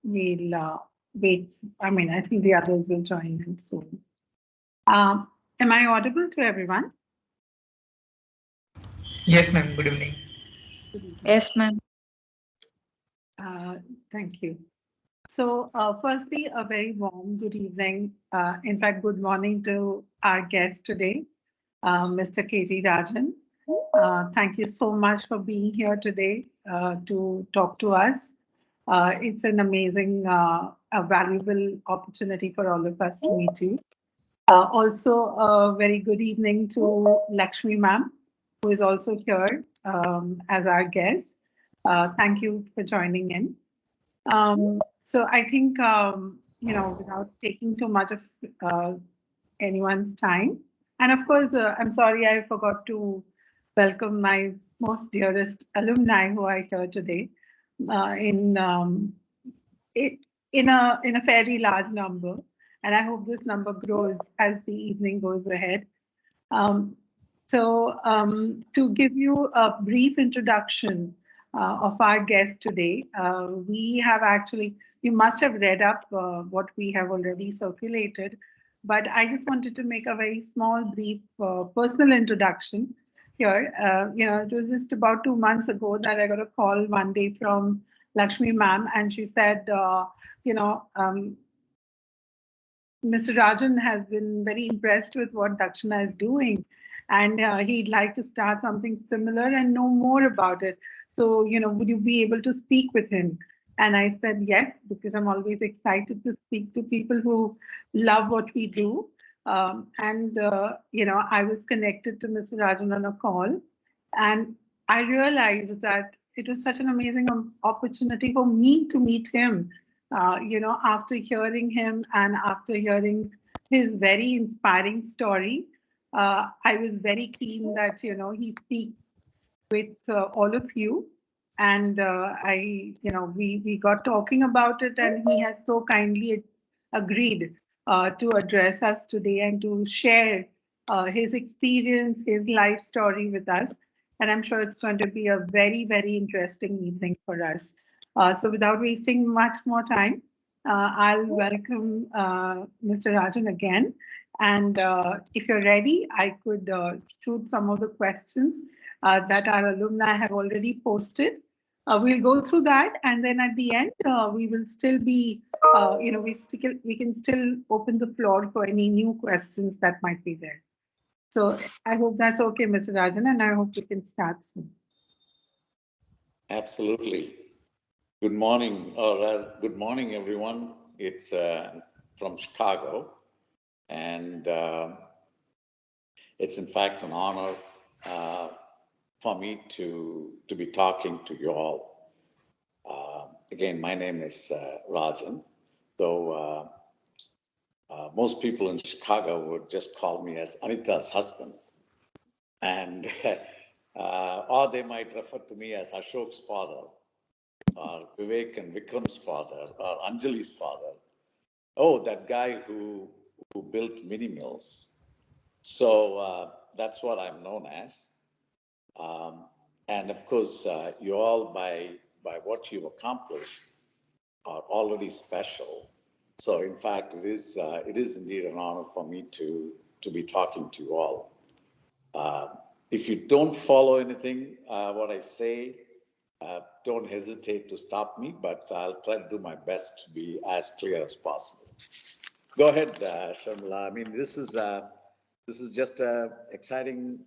we'll wait. I mean, I think the others will join in soon. Am I audible to everyone? Yes, ma'am. Good evening. Good evening. Yes, ma'am. Thank you. So, firstly, a very warm good evening. In fact, good morning to our guest today, Mr. KG Rajan. Thank you so much for being here today to talk to us. It's an amazing, a valuable opportunity for all of us to meet you. Also, a very good evening to Lakshmi ma'am, who is also here as our guest. Thank you for joining in. So I think, without taking too much of anyone's time, and of course, I'm sorry I forgot to welcome my most dearest alumni who are here today in it, in a fairly large number, and I hope this number grows as the evening goes ahead. Um, to give you a brief introduction of our guest today, we have actually, you must have read up what we have already circulated, but I just wanted to make a very small, brief personal introduction here. It was just about 2 months ago that I got a call one day from Lakshmi ma'am, and she said, you know, um, Mr. Rajan has been very impressed with what Dakshina is doing, and he'd like to start something similar and know more about it. So, would you be able to speak with him? And I said yes, because I'm always excited to speak to people who love what we do. I was connected to Mr. Rajan on a call, and I realized that it was such an amazing opportunity for me to meet him. After hearing him and after hearing his very inspiring story, I was very keen that he speaks with all of you. And we got talking about it, and he has so kindly agreed to address us today and to share his experience, his life story with us. And I'm sure it's going to be a very, very interesting evening for us. So, without wasting much more time, I'll welcome Mr. Rajan again. And if you're ready, I could shoot some of the questions that our alumni have already posted. We'll go through that, and then at the end, we will still be, we can still open the floor for any new questions that might be there. So I hope that's okay, Mr. Rajan, and I hope we can start soon. Absolutely. Good morning, or good morning, everyone. It's from Chicago, and it's in fact an honor for me to be talking to you all. Again, my name is Rajan, though most people in Chicago would just call me as Anita's husband, and or they might refer to me as Ashok's father, or Vivek and Vikram's father, or Anjali's father. Oh, that guy who built mini mills. So that's what I'm known as. And of course, you all, by what you've accomplished, are already special. So in fact, it is indeed an honor for me to be talking to you all. If you don't follow anything, what I say, don't hesitate to stop me, but I'll try to do my best to be as clear as possible. Go ahead, Sharmila. I mean, this is just a exciting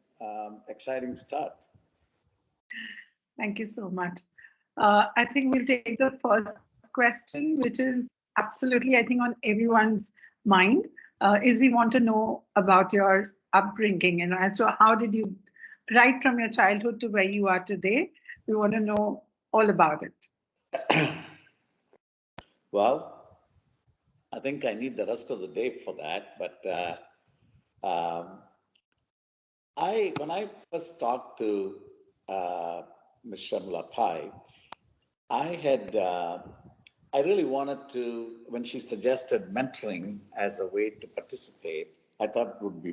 start. Thank you so much. I think we'll take the first question, which is absolutely, I think, on everyone's mind, is we want to know about your upbringing and as to how did you, right from your childhood to where you are today, we want to know all about it. Well, I think I need the rest of the day for that, but when I first talked to Ms. Sharmila Pai, I really wanted to, when she suggested mentoring as a way to participate, I thought that'll be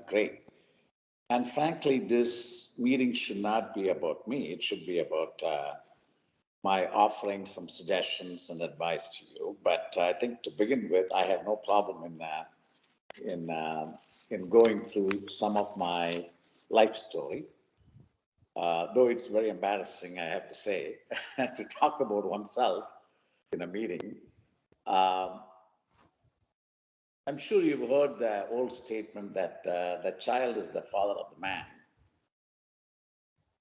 great. And frankly, this meeting should not be about me. It should be about my offering some suggestions and advice to you. But I think to begin with, I have no problem in in going through some of my life story. Though it's very embarrassing, I have to say, to talk about oneself in a meeting. Um, I'm sure you've heard the old statement that the child is the father of the man.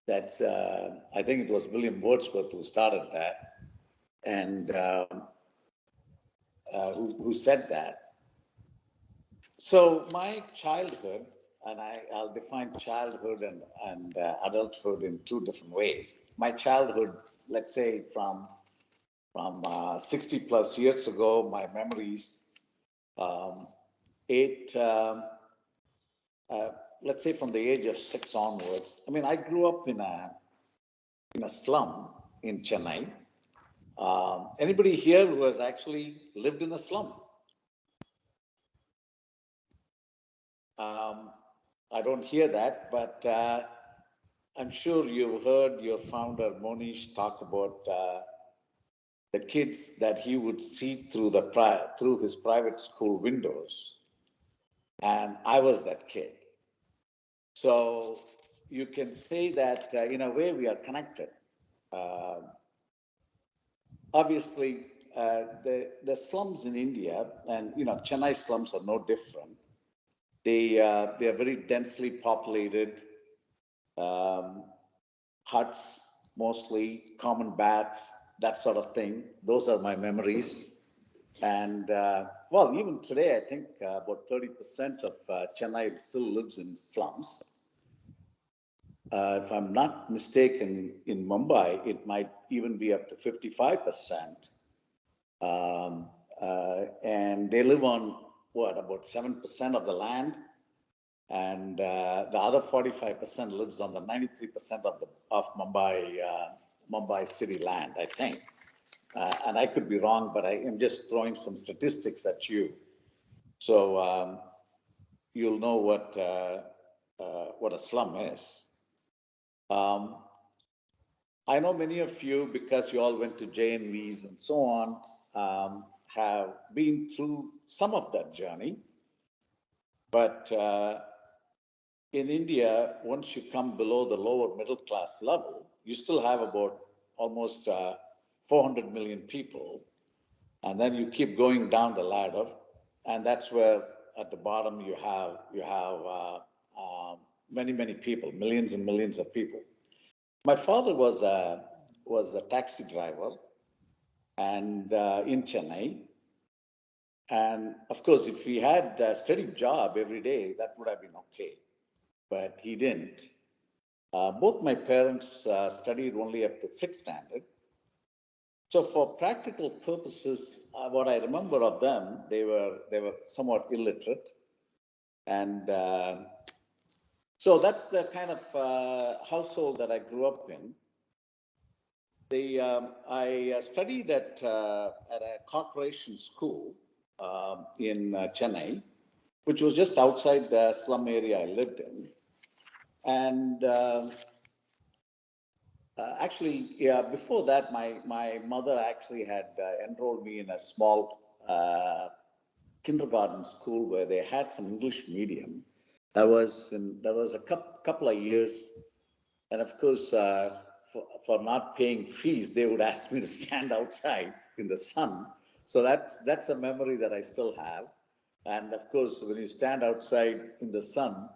That's, I think it was William Wordsworth who started that, and who said that. So my childhood, and I'll define childhood and adulthood in two different ways. My childhood, let's say from 60 plus years ago, my memories, um, eight, uh, let's say from the age of 6 onwards. I mean, I grew up in a slum in Chennai. Anybody here who has actually lived in a slum? Um, I don't hear that, but I'm sure you've heard your founder Monish talk about the kids that he would see through his private school windows, and I was that kid. So you can say that in a way we are connected. Uh, Obviously, the slums in India, and Chennai slums are no different. They are very densely populated, um, huts, mostly common baths, that sort of thing. Those are my memories. And well, even today, I think about 30% of Chennai still lives in slums. If I'm not mistaken, in Mumbai, it might even be up to 55%. And they live on what, about 7% of the land, and the other 45% lives on the 93% of Mumbai city land, I think. And I could be wrong, but I am just throwing some statistics at you, so you'll know what a slum is. Um, I know many of you, because you all went to JNVs and so on, have been through some of that journey. But in India, once you come below the lower middle class level, you still have about almost 400 million people. And then you keep going down the ladder, and that's where at the bottom you have many people, millions and millions of people. My father was a taxi driver, and in Chennai, and of course, if he had a steady job every day, that would have been okay. But he didn't. Both my parents studied only up to sixth standard. So, for practical purposes, what I remember of them, they were somewhat illiterate, and so that's the kind of household that I grew up in. I studied at a corporation school in Chennai, which was just outside the slum area I lived in. And actually, yeah, before that, my mother actually had enrolled me in a small kindergarten school where they had some English medium. That was a couple of years, and of course, for not paying fees, they would ask me to stand outside in the sun. So that's a memory that I still have. And of course, when you stand outside in the sun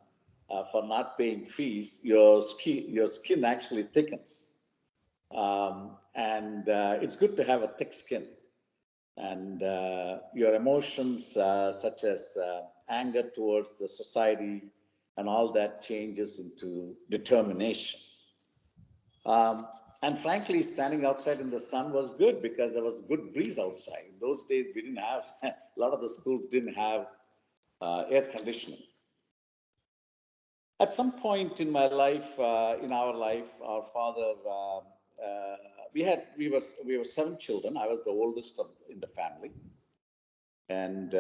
for not paying fees, your skin actually thickens, and it's good to have a thick skin. And your emotions, such as anger towards the society, and all that changes into determination. Um, and frankly, standing outside in the sun was good because there was a good breeze outside. In those days, we didn't have, a lot of the schools didn't have air conditioning. At some point in my life, in our life, our father, we were seven children. I was the oldest in the family, and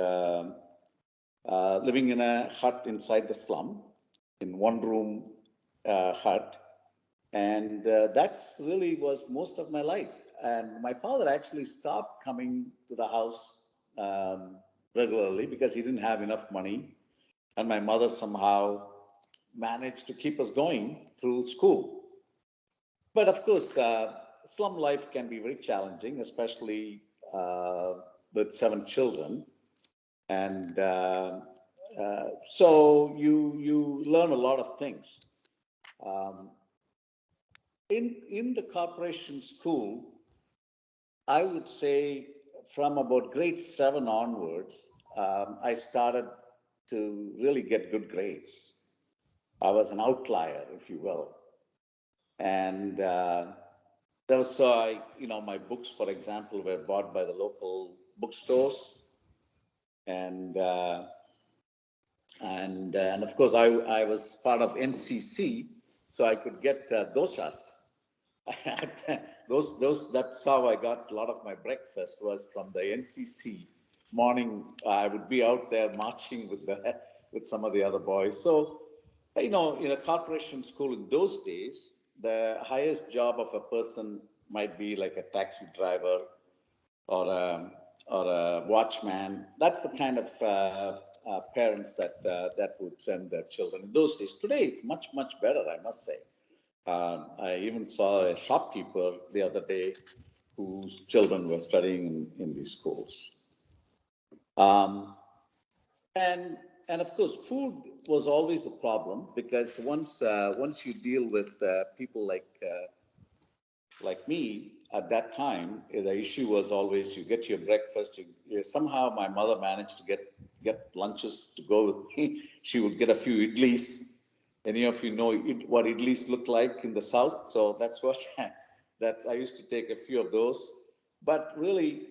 living in a hut inside the slum, in one room hut. And that's really was most of my life. And my father actually stopped coming to the house um, regularly because he didn't have enough money. And my mother somehow managed to keep us going through school. But of course, slum life can be very challenging, especially uh, with 7 children. And so you learn a lot of things. Um, in the corporation school, I would say from about grade 7 onwards, I started to really get good grades. I was an outlier, if you will. And there was, so my books, for example, were bought by the local bookstores. And, uh, and of course, I was part of NCC, so I could get doshas. That's how I got a lot of my breakfast was from the NCC morning. I would be out there marching with some of the other boys. So, in a corporation school in those days, the highest job of a person might be like a taxi driver or a watchman. That's the kind of parents that would send their children in those days. Today, it's much better, I must say. I even saw a shopkeeper the other day whose children were studying in these schools. Um, and and of course, food was always a problem because once you deal with people like me at that time, the issue was always you get your breakfast. Somehow my mother managed to get lunches to go with me. She would get a few idlis. Any of you know what idlis look like in the south? So that's what that's. I used to take a few of those. But really,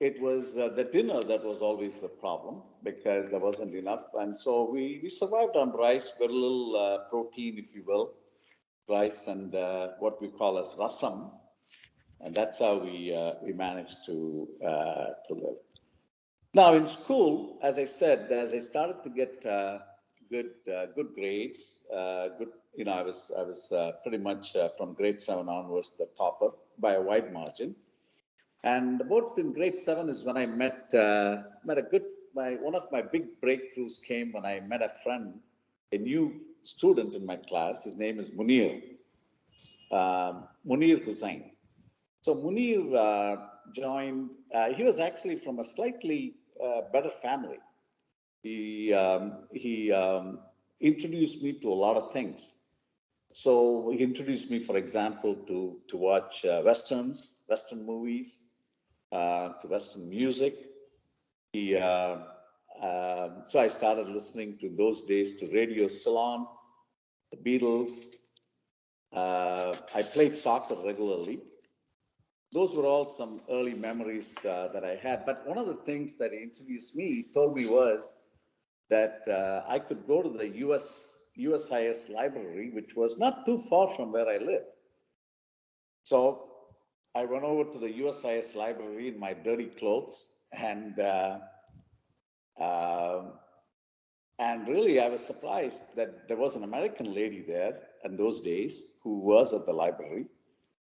it was the dinner that was always the problem because there wasn't enough, and so we survived on rice, very little protein, if you will, rice and what we call as rasam, and that's how we managed to live. Now in school, as I said, as I started to get good grades, good, I was pretty much from grade 7 onwards the topper by a wide margin. And about in grade 7 is when I met a good one of my big breakthroughs came when I met a friend, a new student in my class. His name is Munir Hussain. So Munir joined. He was actually from a slightly better family. He introduced me to a lot of things. So he introduced me, for example, to watch Western movies, to Western music. So I started listening to those days to Radio Ceylon, the Beatles. I played soccer regularly. Those were all some early memories that I had. But one of the things that he introduced me, told me was that I could go to the USIS library, which was not too far from where I lived. So I went over to the USIS library in my dirty clothes, um and really I was surprised that there was an American lady there in those days who was at the library,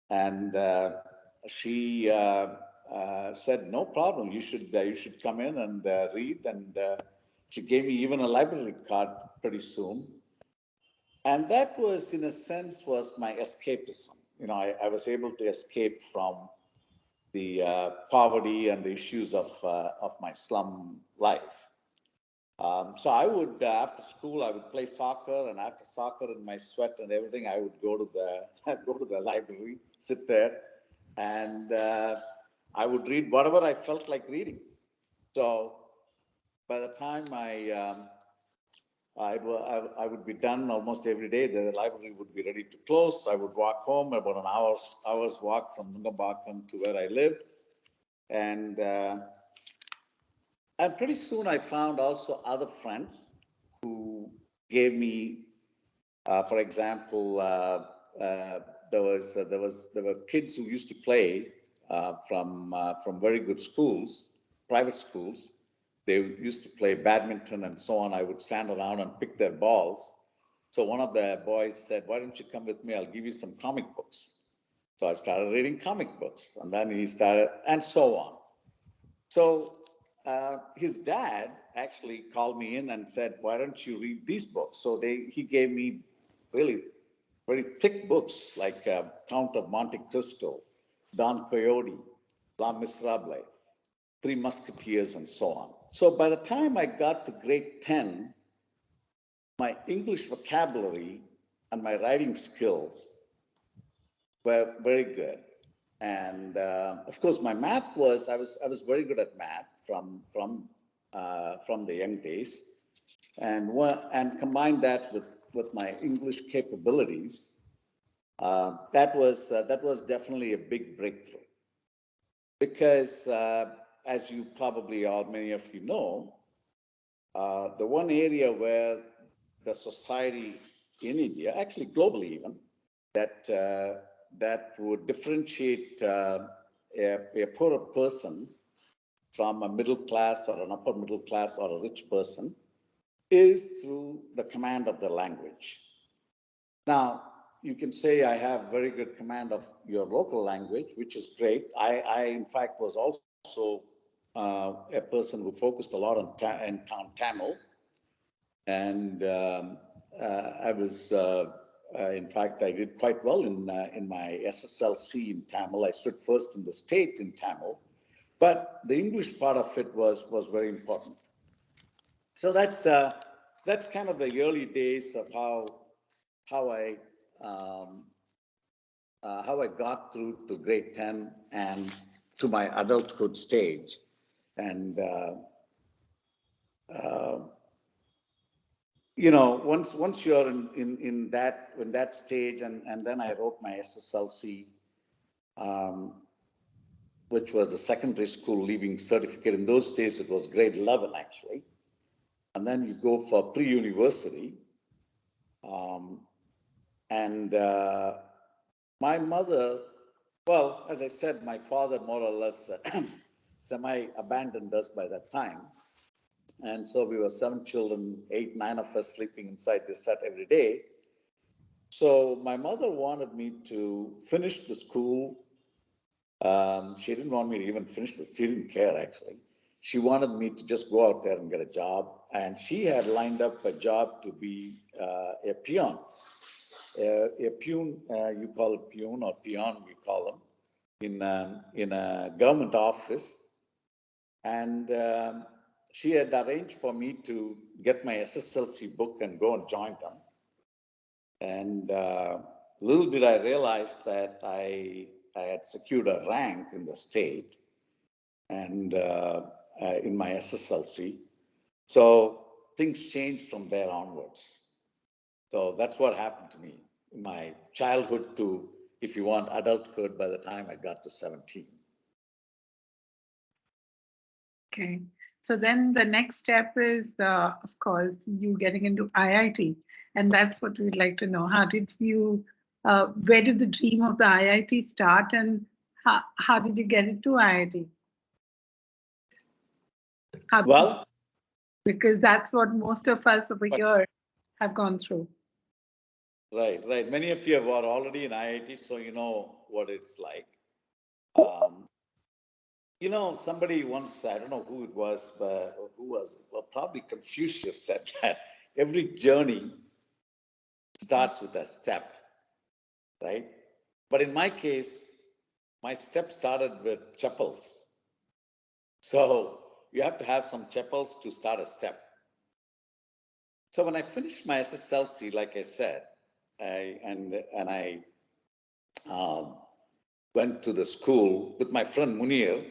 and she said, "No problem. You should come in and read." And she gave me even a library card pretty soon, and that was, in a sense, was my escapism. I was able to escape from the poverty and the issues of my slum life. So I would, after school, I would play soccer, and after soccer, in my sweat and everything, I would go to the go to the library, sit there, and I would read whatever I felt like reading. So by the time I would be done almost every day. The library would be ready to close. I would walk home about an hour's walk from Nungambakam to where I lived, and pretty soon I found also other friends who gave me, for example, there were kids who used to play from very good schools, private schools. They used to play badminton and so on. I would stand around and pick their balls, So one of the boys said, why don't you come with me? I'll give you some comic books. So I started reading comic books, and then he started, and so on. So his dad actually called me in and said, why don't you read these books? So he gave me really very thick books like Count of Monte Cristo, Don Quixote, La Miserable, Three Musketeers, and so on. So by the time I got to grade 10, my English vocabulary and my writing skills were very good. And of course, my math was I was very good at math from the young days, and combine that with my English capabilities, that was definitely a big breakthrough. Because as you probably all many of you know, the one area where the society in India, actually globally even, that would differentiate a poorer person from a middle class or an upper middle class or a rich person is through the command of the language. Now, you can say I have very good command of your local language, which is great. I in fact, was also a person who focused a lot on Tamil. And I was, in fact, I did quite well in my SSLC in Tamil. I stood first in the state in Tamil. But the English part of it was very important. So that's kind of the early days of how I got through to grade 10 and to my adulthood stage. And you know, once you're in that stage, and then I wrote my SSLC, which was the secondary school leaving certificate. In those days, it was grade 11 actually, and then you go for pre-university. And my mother, well, as I said, my father more or less semi-abandoned us by that time. And so we were 7 children, 8, 9 of us sleeping inside this hut every day. So my mother wanted me to finish the school. She didn't want me to even finish this. She didn't care, actually. She wanted me to just go out there and get a job. And she had lined up a job to be a peon. A peon, you call it peon, or peon, we call them, in a government office. And she had arranged for me to get my SSLC book and go and join them. And little did I realize that I had secured a rank in the state and in my SSLC. So things changed from there onwards. So that's what happened to me in my childhood to, if you want, adulthood by the time I got to 17. Okay. So then the next step is, of course, you getting into IIT. And that's what we'd like to know. How did you, where did the dream of the IIT start, and how did you get into IIT? Well, because that's what most of us over here have gone through. Right, right. Many of you are already in IIT, so you know what it's like. You know, somebody once, I don't know who it was, but who was, well, probably Confucius said that every journey starts with a step, right? But in my case, my step started with chapels. So you have to have some chapels to start a step. So when I finished my SSLC, like I said, I went to the school with my friend Munir.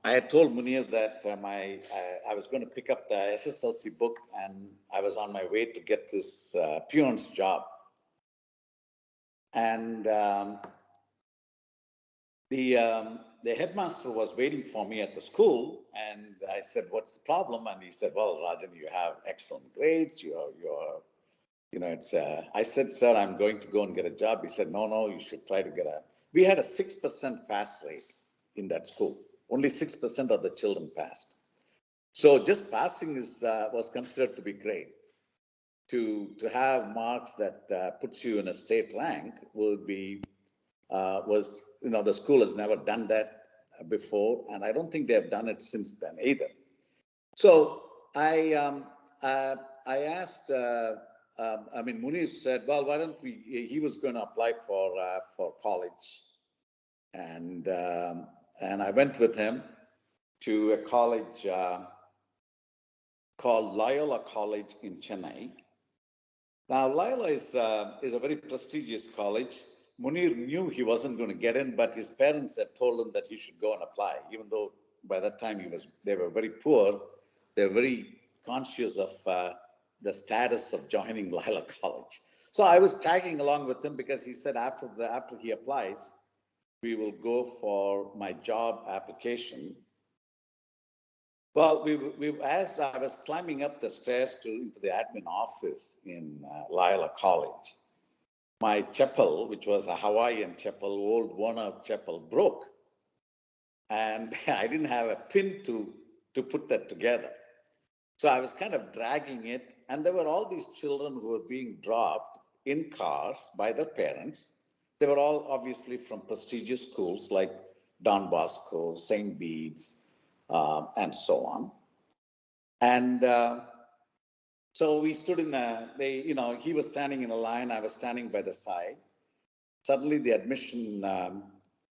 I had told Munir that I was going to pick up the SSLC book, and I was on my way to get this peon's job. And the headmaster was waiting for me at the school, and I said, "What's the problem?" And he said, "Well, Rajan, you have excellent grades. You're you know, it's." I said, "Sir, I'm going to go and get a job." He said, "No, you should try to get a." We had a 6% pass rate in that school. Only 6% of the children passed. So just passing was considered to be great. to have marks that puts you in a state rank would be was, the school has never done that before, and I don't think they have done it since then either. So I asked. Munir said, "Well, why don't we?" He was going to apply for college, and I went with him to a college called Loyola College in Chennai. Now, Loyola is a very prestigious college. Munir knew he wasn't going to get in, but his parents had told him that he should go and apply, even though by that time they were very poor. They were very conscious of the status of joining Loyola College. So I was tagging along with him because he said after he applies, we will go for my job application. Well, as I was climbing up the stairs into the admin office in Loyola College, my chapel, which was a Hawaiian chapel, old worn-out chapel, broke. And I didn't have a pin to put that together. So I was kind of dragging it, and there were all these children who were being dropped in cars by their parents. They were all obviously from prestigious schools like Don Bosco, St. Bede's, and so on. And so we stood he was standing in a line, I was standing by the side. Suddenly the admission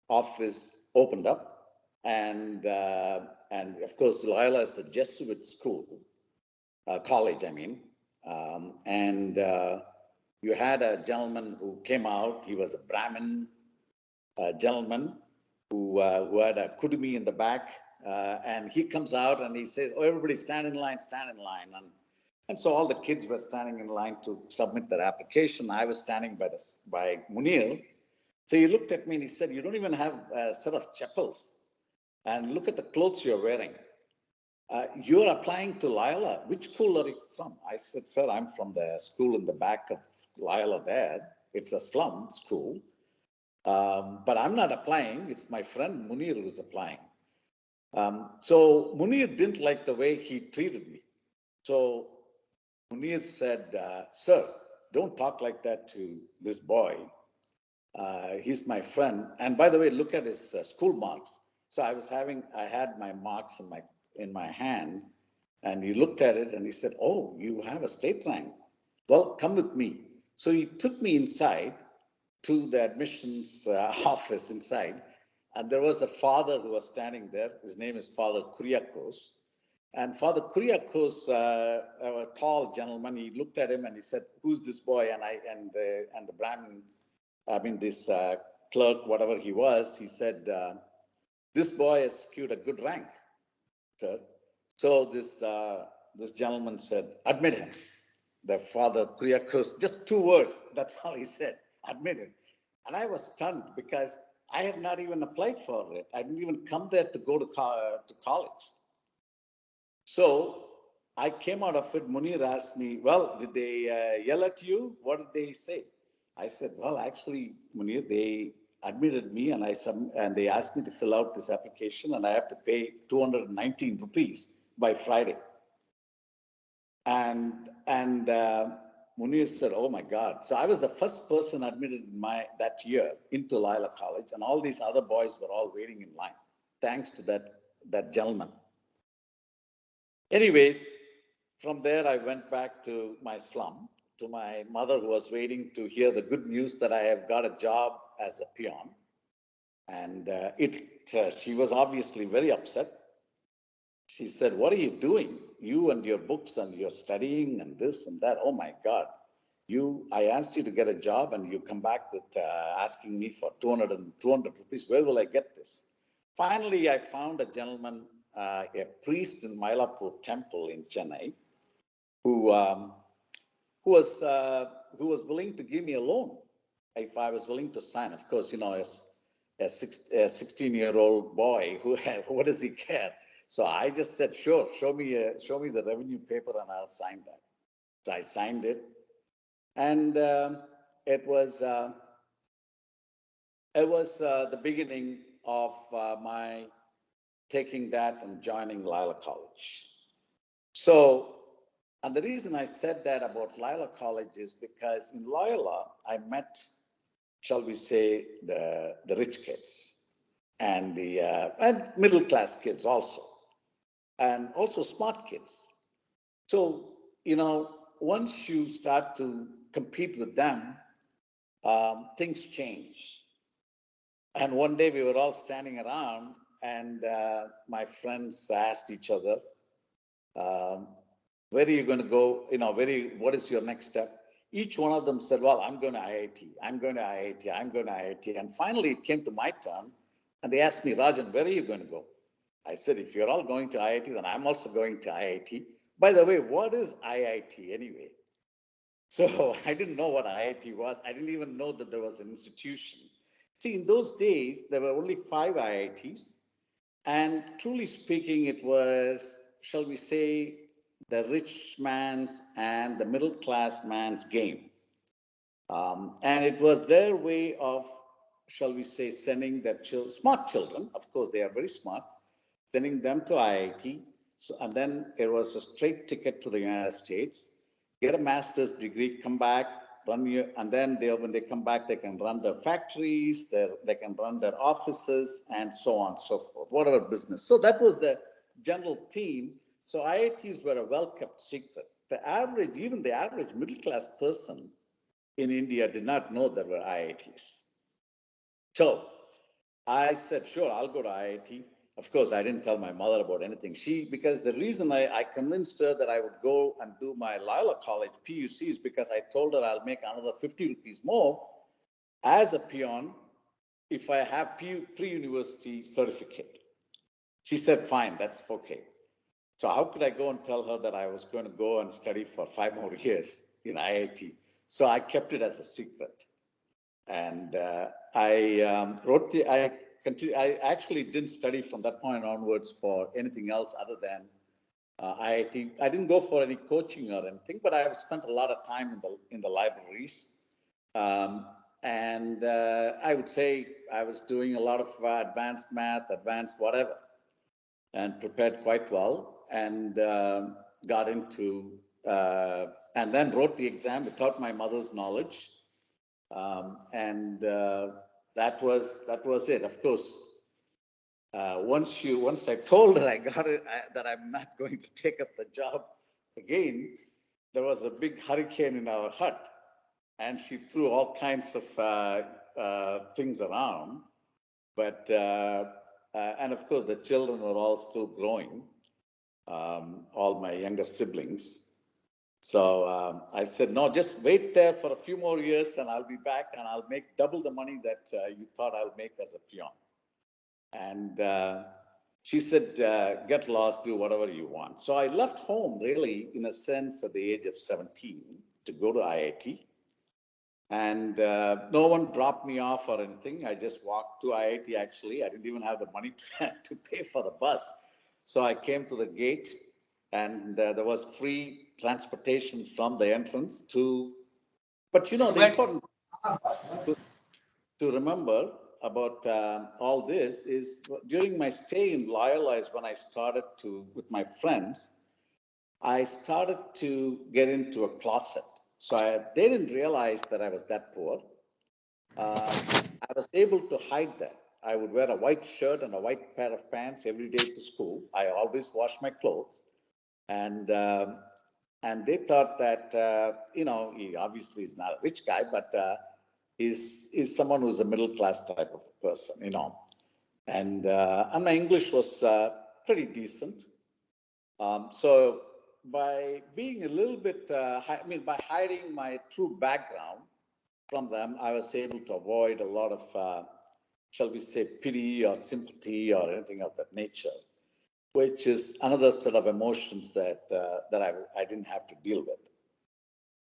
office opened up, and of course Loyola is a Jesuit school, college, I mean. And you had a gentleman who came out. He was a Brahmin gentleman who had a kudumi in the back. And he comes out and he says, "Oh, everybody stand in line, stand in line." And so all the kids were standing in line to submit their application. I was standing by Munir. So he looked at me and he said, "You don't even have a set of chapels. And look at the clothes you're wearing. You're applying to Loyola. Which school are you from?" I said, "Sir, I'm from the school in the back of Loyola there. It's a slum school. But I'm not applying. It's my friend Munir who's applying." So Munir didn't like the way he treated me. So Munir said, "Sir, don't talk like that to this boy. He's my friend. And by the way, look at his school marks." So I had my marks in my hand, and he looked at it and he said, "Oh, you have a state rank. Well, come with me." So he took me inside to the admissions office inside, and there was a father who was standing there. His name is Father Kuriakos. And Father Kuriakos, a tall gentleman, he looked at him and he said, "Who's this boy?" And the Brahmin, this clerk, whatever he was, he said, "This boy has secured a good rank, sir." So this gentleman said, "Admit him." The Father Kuriakos, just 2 words, that's all he said, "Admit him." And I was stunned because I had not even applied for it. I didn't even come there to go to college. So I came out of it. Munir asked me, "Well, did they yell at you? What did they say?" I said, "Well, actually, Munir, they admitted me and they asked me to fill out this application, and I have to pay 219 rupees by Friday." And Munir said, "Oh my God." So I was the first person admitted that year into Loyola College, and all these other boys were all waiting in line, thanks to that gentleman. Anyways, from there I went back to my slum, to my mother, who was waiting to hear the good news that I have got a job as a peon. And she was obviously very upset. She said, "What are you doing? You and your books and your studying and this and that. Oh my God. I asked you to get a job and you come back with asking me for 200 rupees. Where will I get this?" Finally, I found a gentleman, a priest in Mylapore temple in Chennai, who was willing to give me a loan if I was willing to sign. Of course, as a 16-year-old boy, what does he care? So I just said, "Sure, show me the revenue paper and I'll sign that." So I signed it, and it was the beginning of my taking that and joining Loyola College. So And the reason I said that about Loyola College is because in Loyola, I met, shall we say, the rich kids and the and middle class kids also, and also smart kids. So, once you start to compete with them, things change. And one day we were all standing around, and my friends asked each other, um, where are you going to go? What is your next step? Each one of them said, well, I'm going to IIT, I'm going to IIT, I'm going to IIT. And finally, it came to my turn, and they asked me, Rajan, where are you going to go? I said, if you're all going to IIT, then I'm also going to IIT. By the way, what is IIT anyway? So I didn't know what IIT was. I didn't even know that there was an institution. See, in those days, there were only 5 IITs. And truly speaking, it was, shall we say, the rich man's and the middle class man's game. And it was their way of, shall we say, sending their smart children, of course, they are very smart, sending them to IIT. So, and then it was a straight ticket to the United States, get a master's degree, come back, and then when they come back, they can run their factories, they can run their offices, and so on and so forth, whatever business. So that was the general theme. So IITs were a well-kept secret. Even the average middle-class person in India did not know there were IITs. So I said, sure, I'll go to IIT. Of course, I didn't tell my mother about anything. Because the reason I convinced her that I would go and do my Loyola College PUC is because I told her I'll make another 50 rupees more as a peon if I have pre-university certificate. She said, fine, that's okay. So how could I go and tell her that I was going to go and study for 5 more years in IIT? So I kept it as a secret. And I actually didn't study from that point onwards for anything else other than IIT. I didn't go for any coaching or anything, but I've spent a lot of time in the libraries. And I would say I was doing a lot of advanced math, advanced whatever, and prepared quite well, and got into, and then wrote the exam without my mother's knowledge. And that was it. Of course, once I told her I got it, that I'm not going to take up the job again, there was a big hurricane in our hut, and she threw all kinds of things around. But and of course, the children were all still growing, all my younger siblings. So I said, no, just wait there for a few more years and I'll be back and I'll make double the money that you thought I'll make as a peon. And she said, get lost, do whatever you want. So I left home really, in a sense, at the age of 17 to go to IIT. And no one dropped me off or anything. I just walked to IIT, actually. I didn't even have the money to pay for the bus. So I came to the gate, and there was free transportation from the entrance to. But the important to remember about all this is during my stay in Loyola is when I started with my friends, I started to get into a closet. So they didn't realize that I was that poor. I was able to hide that. I would wear a white shirt and a white pair of pants every day to school. I always wash my clothes, and they thought that he obviously is not a rich guy, but is someone who's a middle class type of person, and my English was pretty decent. So by being a little bit, by hiding my true background from them, I was able to avoid a lot of, shall we say, pity or sympathy or anything of that nature, which is another set of emotions that I didn't have to deal with.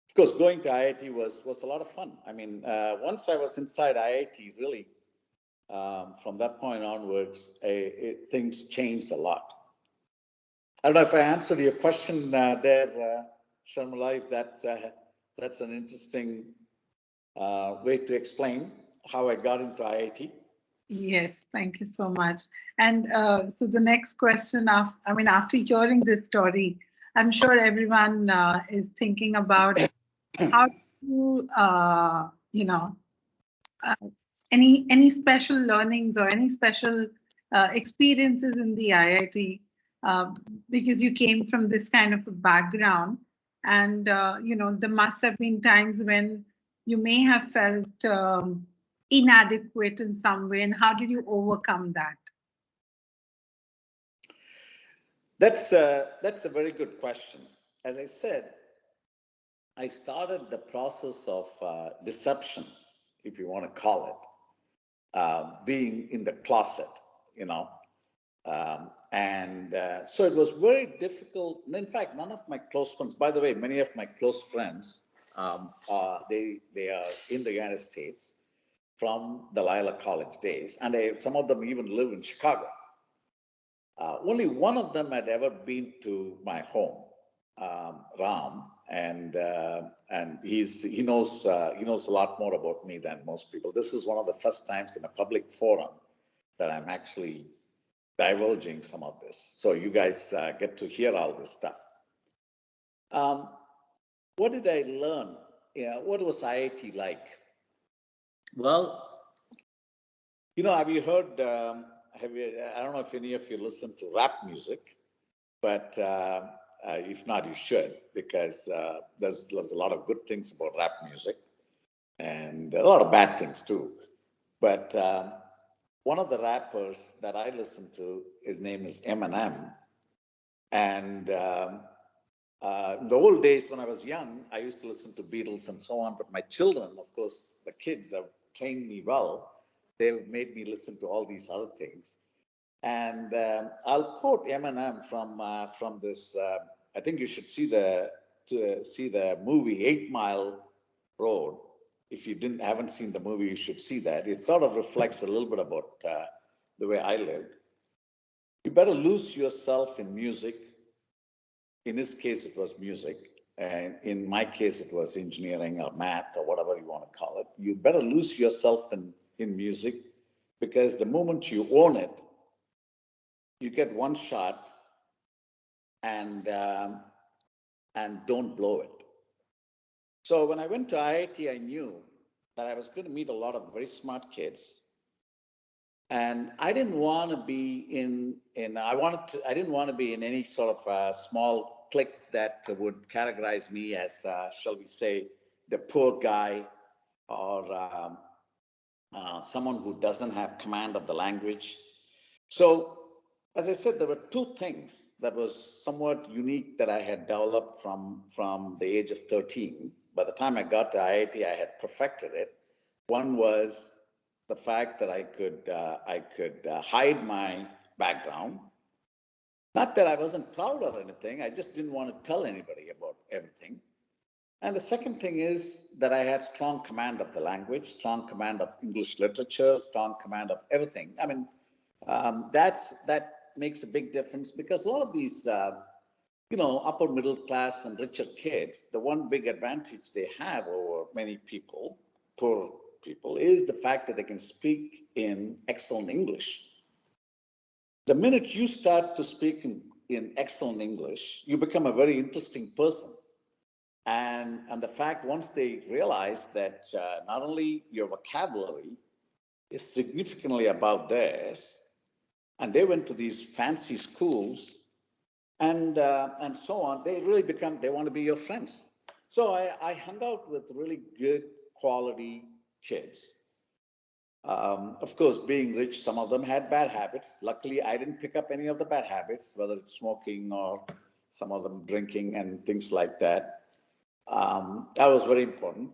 Of course, going to IIT was a lot of fun. Once I was inside IIT, really, from that point onwards, things changed a lot. I don't know if I answered your question there, Sharmila, if that's an interesting way to explain how I got into IIT. Yes, thank you so much. And so the next question, after hearing this story, I'm sure everyone is thinking about how to, uh, any special learnings or any special experiences in the IIT, uh, because you came from this kind of a background, and there must have been times when you may have felt inadequate in some way, and how did you overcome that? That's a very good question. As I said, I started the process of deception, if you want to call it, being in the closet, you know. And so it was very difficult. In fact, none of my close friends, by the way, many of my close friends, they are in the United States from the Lila College days, and some of them even live in Chicago. Only one of them had ever been to my home, Ram, and he knows a lot more about me than most people. This is one of the first times in a public forum that I'm actually divulging some of this, so you guys get to hear all this stuff. Um, what did I learn? Yeah, what was IIT like? Well, have you heard? I don't know if any of you listen to rap music, but if not, you should, because there's a lot of good things about rap music and a lot of bad things too. But one of the rappers that I listen to, his name is Eminem, and in the old days when I was young, I used to listen to Beatles and so on. But my children, of course, the kids have trained me well. They've made me listen to all these other things. And I'll quote Eminem from this. I think you should see the movie 8 Mile Road. If you haven't seen the movie, you should see that. It sort of reflects a little bit about the way I lived. You better lose yourself in music. In his case, it was music. And in my case, it was engineering or math or whatever you want to call it. You better lose yourself in music, because the moment you own it, you get one shot, and don't blow it. So when I went to IIT, I knew that I was going to meet a lot of very smart kids, and I didn't want to be I didn't want to be in any sort of small clique that would categorize me as, shall we say, the poor guy, or someone who doesn't have command of the language. So, as I said, there were two things that was somewhat unique that I had developed from the age of 13. By the time I got to IIT, I had perfected it. One was the fact that I could hide my background. Not that I wasn't proud or anything. I just didn't want to tell anybody about everything. And the second thing is that I had strong command of the language, strong command of English literature, strong command of everything. I mean, that makes a big difference, because a lot of these, upper middle class and richer kids, the one big advantage they have over many people, poor people, is the fact that they can speak in excellent English. The minute you start to speak in excellent English, you become a very interesting person. And the fact, once they realize that not only your vocabulary is significantly above theirs, and they went to these fancy schools and so on, they want to be your friends. So I hung out with really good quality kids. Of course, being rich, some of them had bad habits. Luckily, I didn't pick up any of the bad habits, whether it's smoking or some of them drinking and things like that. That was very important.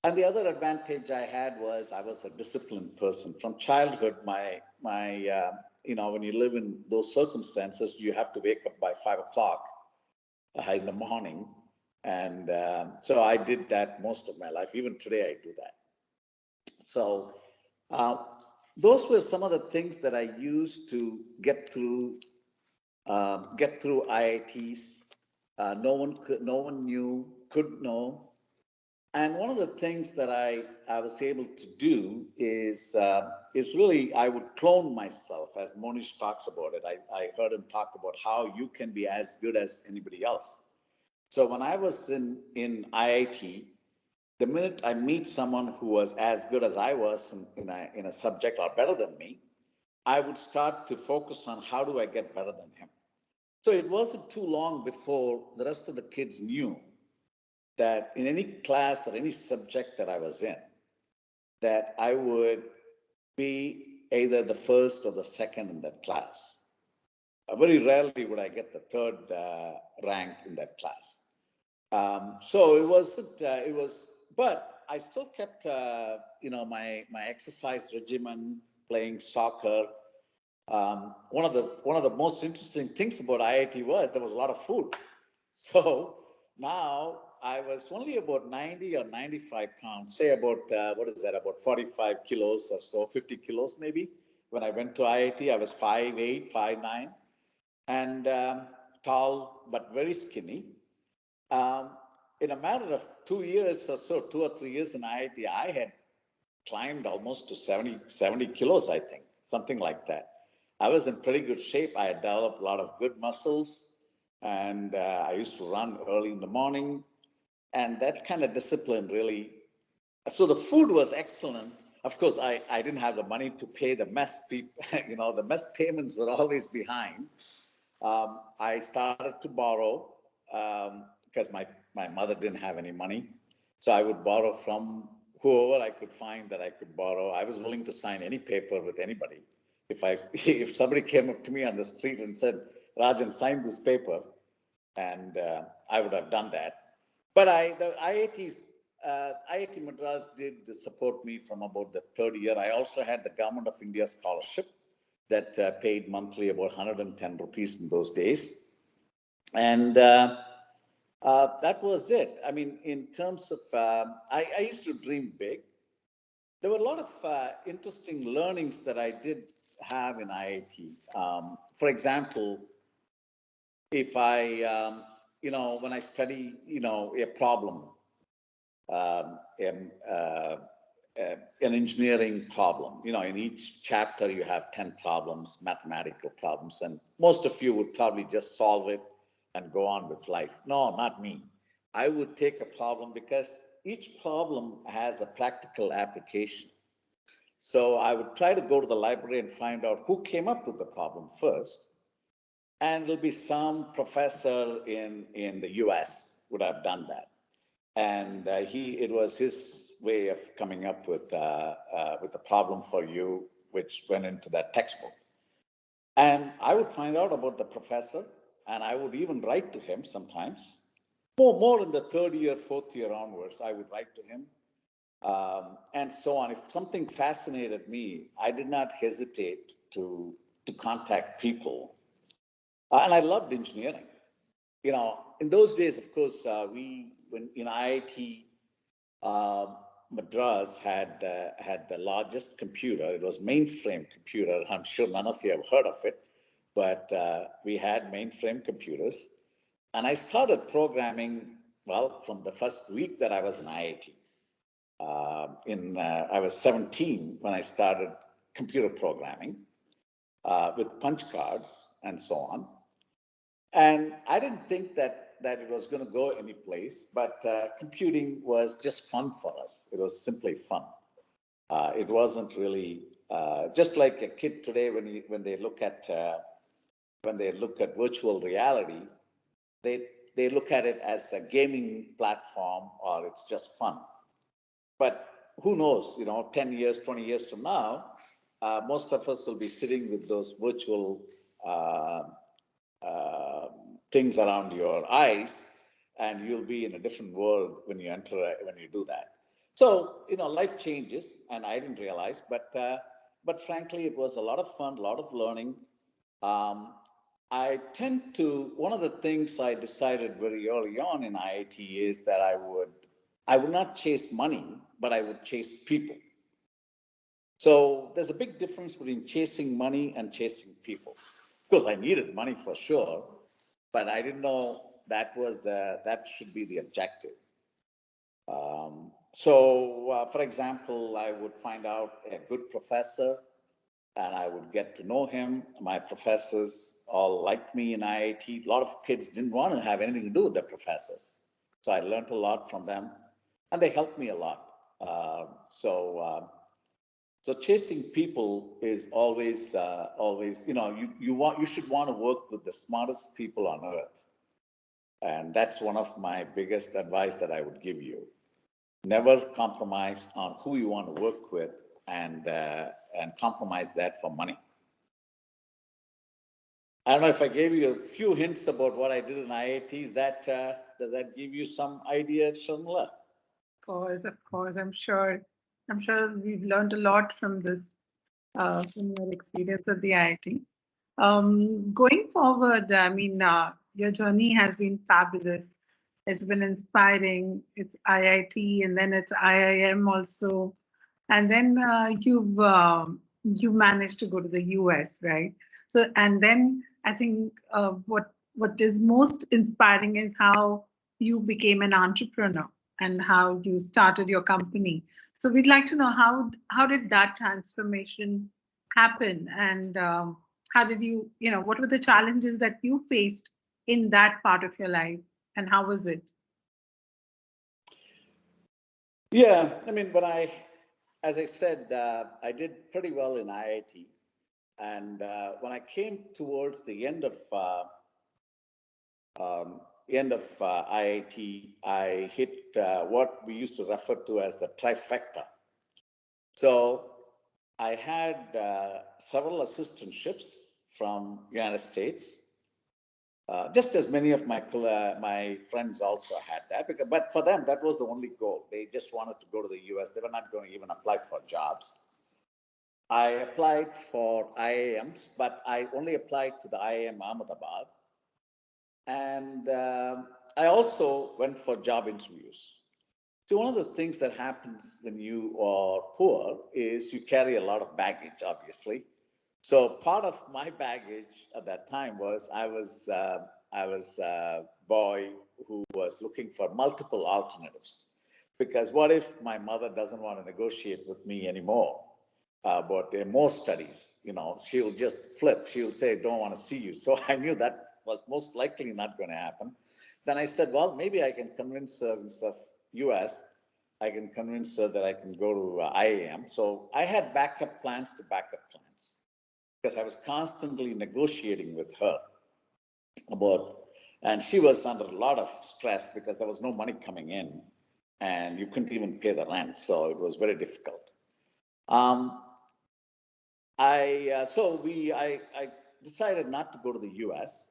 And the other advantage I had was I was a disciplined person from childhood. When you live in those circumstances, you have to wake up by 5 o'clock in the morning, and so I did that most of my life. Even today, I do that. So uh, those were some of the things that I used to get through IITs. No one could know And one of the things that I was able to do is really I would clone myself, as Monish talks about it. I heard him talk about how you can be as good as anybody else. So when I was in IIT, the minute I meet someone who was as good as I was in a subject or better than me, I would start to focus on how do I get better than him. So it wasn't too long before the rest of the kids knew that in any class or any subject that I was in, that I would be either the first or the second in that class. Very rarely would I get the third rank in that class. So it wasn't. It was, but I still kept, my exercise regimen, playing soccer. One of the most interesting things about IIT was there was a lot of food. So now I was only about 90 or 95 pounds, say about, what is that, about 45 kilos or so, 50 kilos maybe. When I went to IIT, I was 5'8", 5'9", and tall, but very skinny. Um, in a matter of 2 years or so, 2 or 3 years in IIT, I had climbed almost to 70 kilos, I think, something like that. I was in pretty good shape. I had developed a lot of good muscles, and I used to run early in the morning, and that kind of discipline really. So the food was excellent. Of course, I didn't have the money to pay the mess people. The mess payments were always behind. I started to borrow because my mother didn't have any money. So I would borrow from whoever I could find that I could borrow. I was willing to sign any paper with anybody. If somebody came up to me on the street and said, Rajan, sign this paper, and I would have done that. But the IIT Madras did support me from about the third year. I also had the Government of India scholarship that paid monthly about 110 rupees in those days. And that was it. I mean, in terms of, I used to dream big. There were a lot of interesting learnings that I did have in IIT. For example, if when I study, a problem, um, um, uh, an engineering problem. In each chapter you have 10 problems, mathematical problems, and most of you would probably just solve it and go on with life. No, not me. I would take a problem because each problem has a practical application. So I would try to go to the library and find out who came up with the problem first. And there'll be some professor in the US would have done that. And it was his way of coming up with a problem for you, which went into that textbook. And I would find out about the professor, and I would even write to him sometimes. More in the third year, fourth year onwards, I would write to him, and so on. If something fascinated me, I did not hesitate to contact people. And I loved engineering. In those days, of course, when in IIT, uh, Madras had the largest computer. It was mainframe computer. I'm sure none of you have heard of it, but we had mainframe computers, and I started programming. Well, from the first week that I was in IIT. I was 17 when I started computer programming with punch cards and so on. And I didn't think that it was going to go any place, but computing was just fun for us. It was simply fun. It wasn't really just like a kid today when they look at virtual reality, they look at it as a gaming platform or it's just fun. But who knows? 10 years, 20 years from now, most of us will be sitting with those virtual uh, uh, things around your eyes, and you'll be in a different world when you do that. So life changes, and I didn't realize, but frankly, it was a lot of fun, a lot of learning. Um, I tend to one of the things I decided very early on in IIT is that I would not chase money, but I would chase people. So there's a big difference between chasing money and chasing people. Of course, I needed money for sure, but I didn't know that should be the objective. For example, I would find out a good professor and I would get to know him. My professors all liked me in IIT. A lot of kids didn't want to have anything to do with their professors. So I learned a lot from them and they helped me a lot. So chasing people is always, you should want to work with the smartest people on earth. And that's one of my biggest advice that I would give you. Never compromise on who you want to work with and compromise that for money. I don't know if I gave you a few hints about what I did in IIT. Does that give you some idea, Sharmila? Of course. I'm sure we've learned a lot from this, from your experience at the IIT. Going forward, I mean, your journey has been fabulous. It's been inspiring. It's IIT and then it's IIM also. And then you managed to go to the US, right? So, and then I think what is most inspiring is how you became an entrepreneur and how you started your company. So we'd like to know how did that transformation happen, and how did what were the challenges that you faced in that part of your life, and how was it? Yeah, I mean, as I said, I did pretty well in IIT. And when I came towards the end of IIT, I hit what we used to refer to as the trifecta. So I had several assistantships from United States, just as many of my friends also had that. But for them, that was the only goal. They just wanted to go to the US. They were not going to even apply for jobs. I applied for IIMs, but I only applied to the IIM Ahmedabad. And I also went for job interviews. So one of the things that happens when you are poor is you carry a lot of baggage, obviously. So part of my baggage at that time was I was a boy who was looking for multiple alternatives. Because what if my mother doesn't want to negotiate with me anymore about more studies? She'll just flip. She'll say, "Don't want to see you." So I knew that was most likely not going to happen. Then I said, well, maybe I can convince her instead of US, I can convince her that I can go to IAM. So I had backup plans to backup plans because I was constantly negotiating with her about, and she was under a lot of stress because there was no money coming in and you couldn't even pay the rent. So it was very difficult. I decided not to go to the US.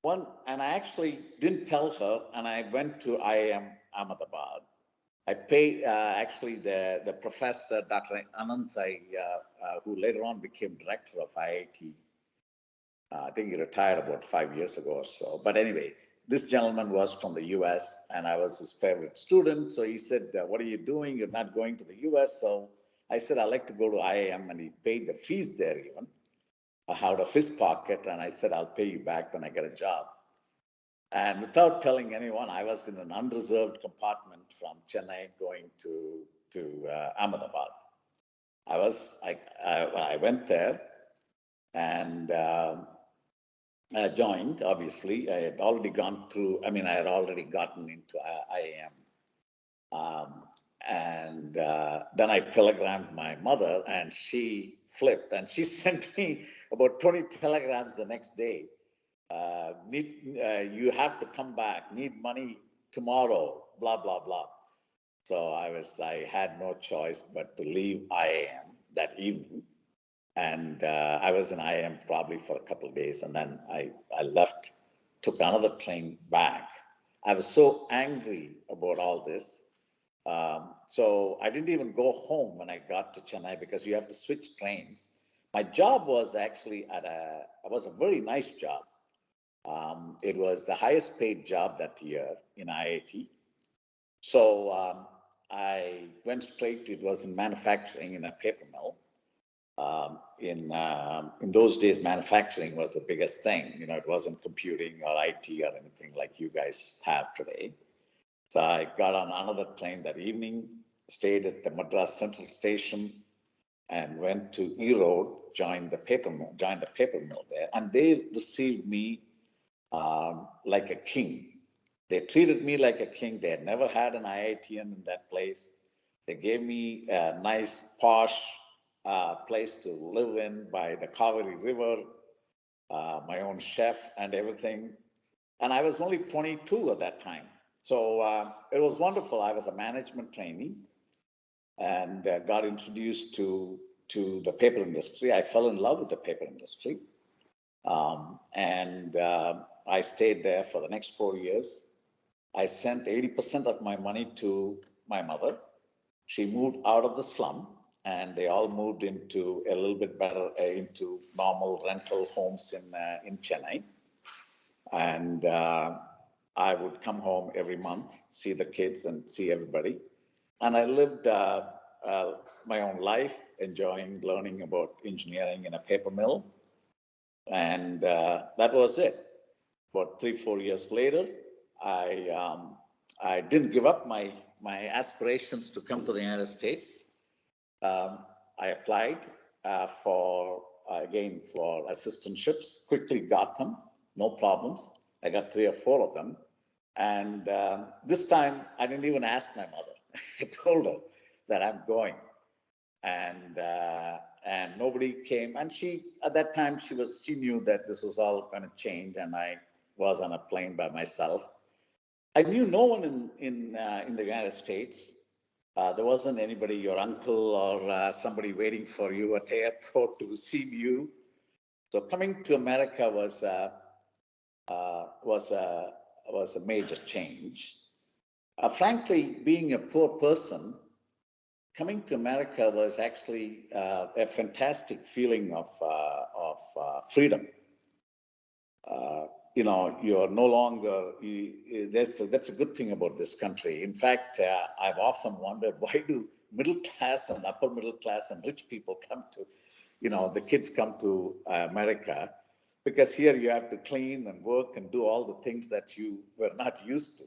And I actually didn't tell her, and I went to IIM Ahmedabad. I paid actually the professor, Dr. Anant, who later on became director of IIT. I think he retired about 5 years ago or so. But anyway, this gentleman was from the US, and I was his favorite student. So he said, "What are you doing? You're not going to the US." So I said, "I'd like to go to IIM," and he paid the fees there even out of his pocket. And I said, "I'll pay you back when I get a job." And without telling anyone, I was in an unreserved compartment from Chennai going to Ahmedabad. I went there and I joined. Obviously, I had already gone through. I mean, I had already gotten into IAM, and then I telegrammed my mother, and she flipped, and she sent me about 20 telegrams the next day. You have to come back, need money tomorrow, blah, blah, blah. So I had no choice but to leave IAM that evening. And I was in IAM probably for a couple of days. And then I left, took another train back. I was so angry about all this. So I didn't even go home when I got to Chennai because you have to switch trains. My job was actually it was a very nice job. It was the highest paid job that year in IIT. So I went straight. It was in manufacturing in a paper mill. In those days, manufacturing was the biggest thing. It wasn't computing or IT or anything like you guys have today. So I got on another train that evening, stayed at the Madras Central Station, and went to E Road, joined the paper mill there, and they received me like a king. They treated me like a king. They had never had an IITian in that place. They gave me a nice, posh place to live in by the Kaveri River, my own chef and everything. And I was only 22 at that time. So it was wonderful. I was a management trainee and got introduced to the paper industry. I fell in love with the paper industry. And I stayed there for the next 4 years. I sent 80% of my money to my mother. She moved out of the slum, and they all moved into a little bit better, into normal rental homes in Chennai. And I would come home every month, see the kids and see everybody. And I lived my own life, enjoying learning about engineering in a paper mill. And that was it. About 3-4 years later, I didn't give up my aspirations to come to the United States. I applied again for assistantships, quickly got them, no problems. I got 3 or 4 of them. And this time, I didn't even ask my mother. I told her that I'm going. And nobody came. And she, at that time, she knew that this was all going to change, and I was on a plane by myself. I knew no one in the United States. There wasn't anybody, your uncle or somebody waiting for you at the airport to receive you. So coming to America was a major change. Frankly, being a poor person, coming to America was actually a fantastic feeling of freedom. You're no longer, that's a good thing about this country. In fact, I've often wondered, why do middle class and upper middle class and rich people come to, the kids come to America? Because here you have to clean and work and do all the things that you were not used to.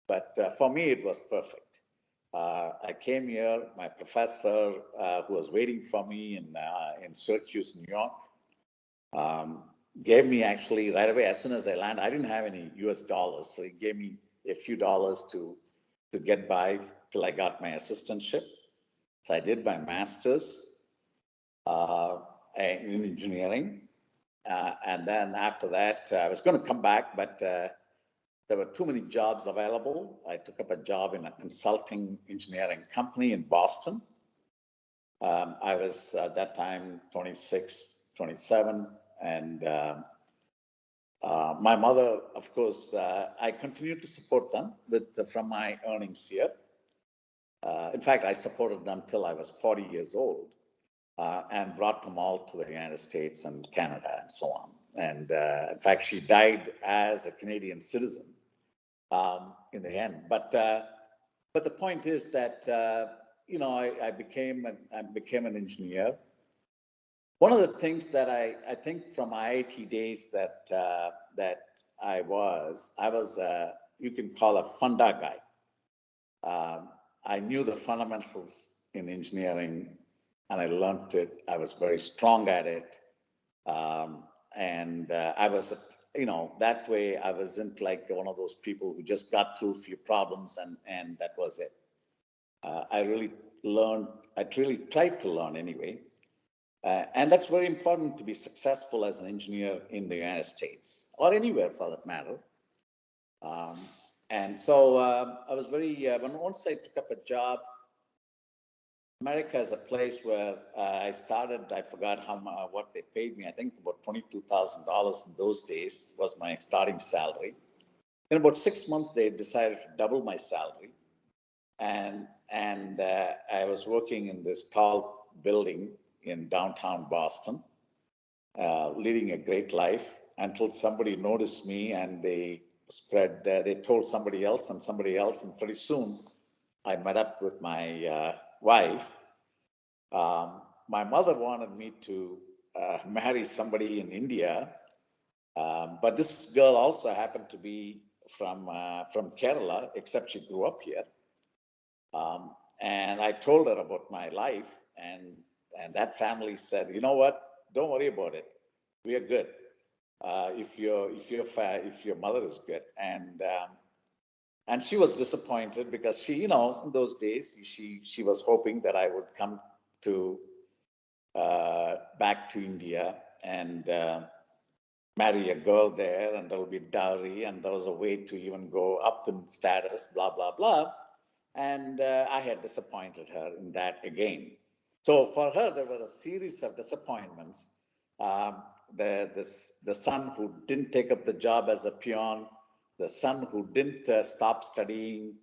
But for me, it was perfect. I came here, my professor, who was waiting for me in Syracuse, New York, gave me actually right away, as soon as I landed, I didn't have any US dollars. So he gave me a few dollars to get by till I got my assistantship. So I did my master's in engineering. And then after that, I was going to come back, but there were too many jobs available. I took up a job in a consulting engineering company in Boston. I was at that time 26, 27, and my mother, of course, I continued to support them from my earnings here. In fact, I supported them till I was 40 years old, and brought them all to the United States and Canada and so on. And in fact, she died as a Canadian citizen in the end. But the point is that I became an engineer. One of the things that I think from IIT days that I was you can call a funda guy. I knew the fundamentals in engineering, and I learned it. I was very strong at it, and I was, that way. I wasn't like one of those people who just got through a few problems and that was it. I really learned. I really tried to learn anyway. And that's very important to be successful as an engineer in the United States or anywhere for that matter. And so I was very, once I took up a job, America is a place where I started, I forgot what they paid me. I think about $22,000 in those days was my starting salary. In about 6 months, they decided to double my salary. And I was working in this tall building in downtown Boston, leading a great life until somebody noticed me and they told somebody else, and pretty soon I met up with my wife. My mother wanted me to marry somebody in India, but this girl also happened to be from Kerala, except she grew up here. And I told her about my life, and that family said, you know what? Don't worry about it. We are good. If your mother is good, and she was disappointed because she, in those days, she was hoping that I would come to back to India and marry a girl there, and there will be dowry, and there was a way to even go up in status, blah blah blah. And I had disappointed her in that again. So for her, there were a series of disappointments. Um, the son who didn't take up the job as a peon, the son who didn't stop studying,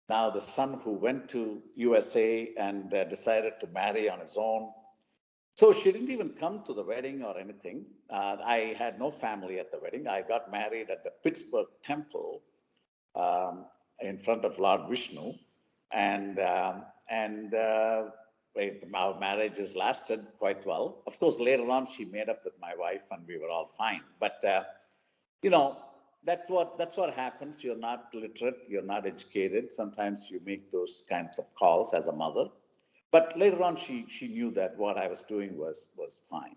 now the son who went to USA and decided to marry on his own. So she didn't even come to the wedding or anything. I had no family at the wedding. I got married at the Pittsburgh Temple um, in front of Lord Vishnu, and our marriages lasted quite well. Of course, later on she made up with my wife, and we were all fine. But you know, that's what happens. You're not literate, you're not educated. Sometimes you make those kinds of calls as a mother. But later on, she knew that what I was doing was fine.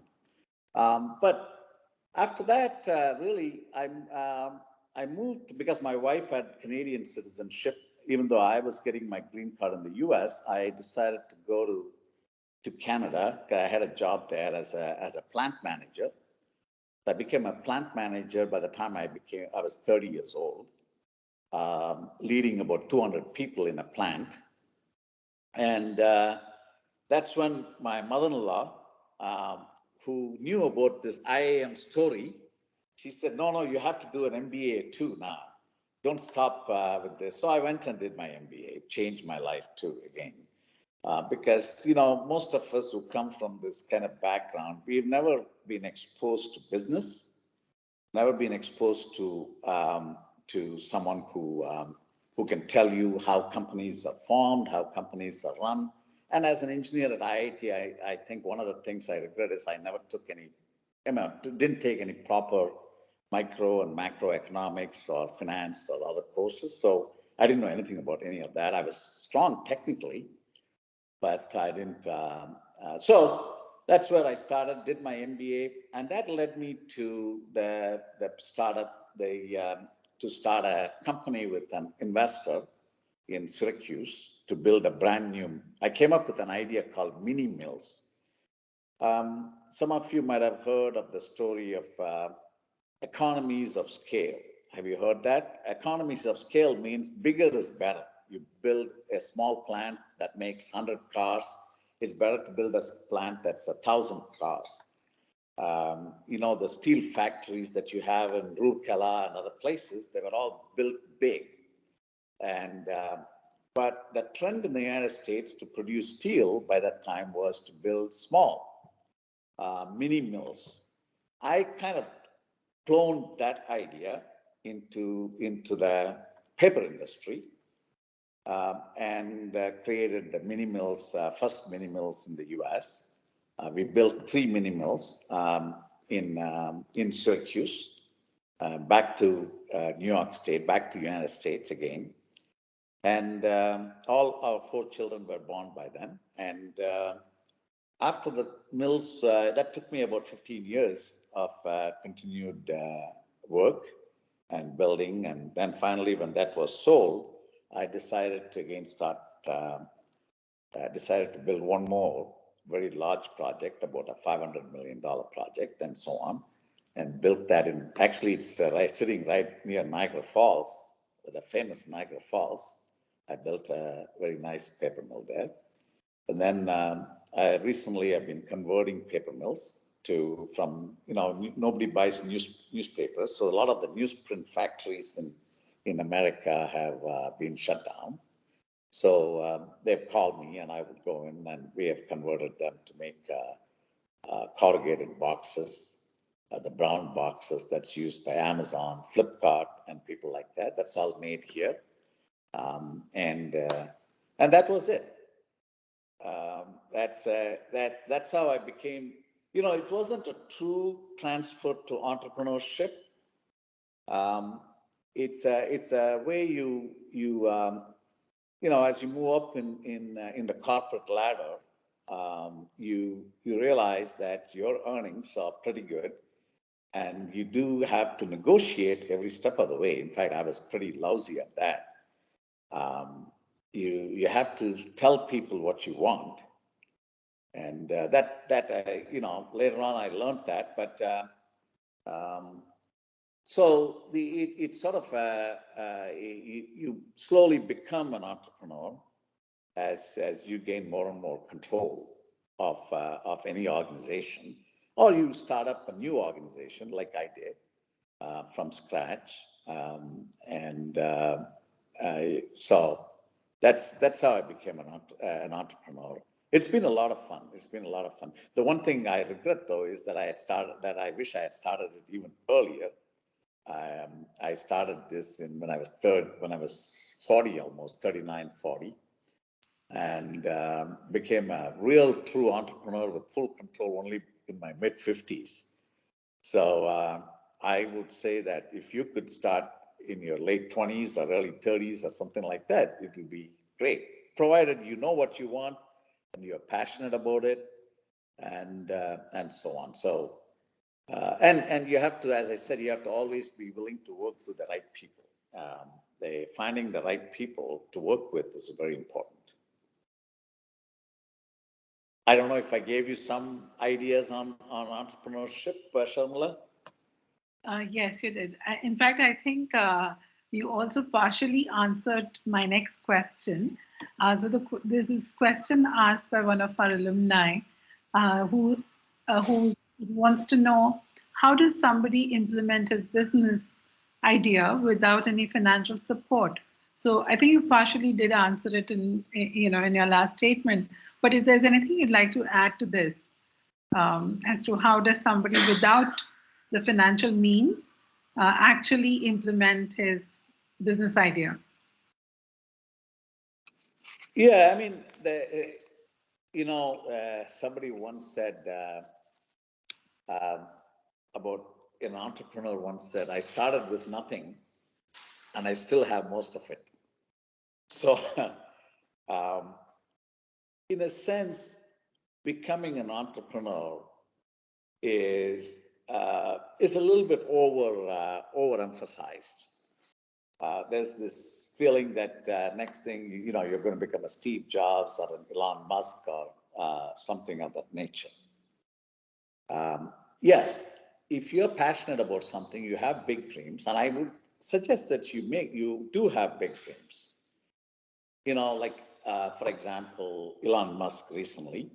But after that, really, I moved because my wife had Canadian citizenship. Even though I was getting my green card in the U.S., I decided to go to Canada. I had a job there as a plant manager. I became a plant manager by the time I was 30 years old, leading about 200 people in a plant. And that's when my mother-in-law, who knew about this IAM story, she said, no, you have to do an MBA too now. Don't stop with this. So I went and did my MBA, changed my life too again. Because, most of us who come from this kind of background, we've never been exposed to business, never been exposed to someone who can tell you how companies are formed, how companies are run. And as an engineer at IIT, I think one of the things I regret is I never took any, didn't take any proper micro and macroeconomics or finance or other courses. So I didn't know anything about any of that. I was strong technically, but I didn't. So that's where I started, did my MBA, and that led me to the startup, to start a company with an investor in Syracuse to build a brand new. I came up with an idea called mini mills. Some of you might have heard of the story of economies of scale. Have you heard that? Economies of scale means bigger is better. You build a small plant that makes 100 cars. It's better to build a plant that's 1,000 cars. The steel factories that you have in Rourkela and other places, they were all built big. And but the trend in the United States to produce steel by that time was to build small mini mills. I kind of cloned that idea into the paper industry and created the mini mills, first mini mills in the U.S. We built 3 mini mills in Syracuse, back to New York State, back to United States again. And all our 4 children were born by then. And after the mills, that took me about 15 years of continued work and building. And then finally, when that was sold, I decided to again decided to build one more very large project, about a $500 million project, and so on, and built that in. Actually, it's sitting right near Niagara Falls, the famous Niagara Falls. I built a very nice paper mill there. And then recently I've been converting paper mills from nobody buys newspapers, so a lot of the newsprint factories in America have been shut down. So they've called me, and I would go in, and we have converted them to make corrugated boxes, the brown boxes that's used by Amazon, Flipkart, and people like that. That's all made here, and that was it. That's how I became. It wasn't a true transfer to entrepreneurship. it's a way you know, as you move up in the corporate ladder, you realize that your earnings are pretty good, and you do have to negotiate every step of the way. In fact, I was pretty lousy at that. Um, you have to tell people what you want, and that you know, later on I learned that, but. Um, so it sort of you slowly become an entrepreneur as you gain more and more control of any organization, or you start up a new organization like I did from scratch, and so that's how I became an entrepreneur. It's been a lot of fun. It's been a lot of fun. The one thing I regret though is that I wish I had started it even earlier. I started this when I was 40, almost 39, 40, and became a real true entrepreneur with full control only in my mid 50s. So I would say that if you could start in your late 20s or early 30s or something like that, it would be great, provided you know what you want and you're passionate about it, and so on. So and you have to, as I said, you have to always be willing to work with the right people. Finding the right people to work with is very important. I don't know if I gave you some ideas on entrepreneurship, Sharmila. Yes, you did. In fact, I think you also partially answered my next question. This is question asked by one of our alumni who wants to know, how does somebody implement his business idea without any financial support? So I think you partially did answer it in your last statement. But if there's anything you'd like to add to this, as to how does somebody without the financial means actually implement his business idea? Yeah, I mean, somebody once said about an entrepreneur once said, "I started with nothing, and I still have most of it." So, um, in a sense, becoming an entrepreneur is a little bit overemphasized. There's this feeling that next thing you're going to become a Steve Jobs or an Elon Musk or something of that nature. Yes, if you're passionate about something, you have big dreams, and I would suggest that you do have big dreams. Like for example, Elon Musk recently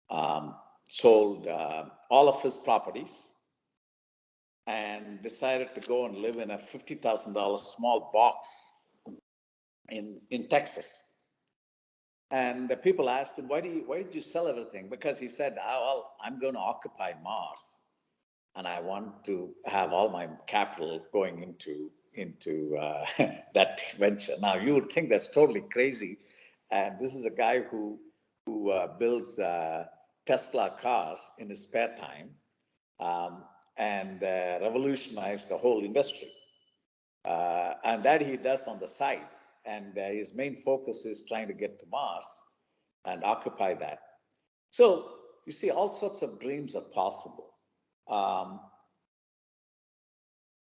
um, sold all of his properties and decided to go and live in a $50,000 small box in Texas. And the people asked him, why did you sell everything? Because he said, well, I'm going to occupy Mars, and I want to have all my capital going into that venture. Now, you would think that's totally crazy, and this is a guy who builds Tesla cars in his spare time, and revolutionized the whole industry. And that he does on the side. And his main focus is trying to get to Mars and occupy that. So you see, all sorts of dreams are possible.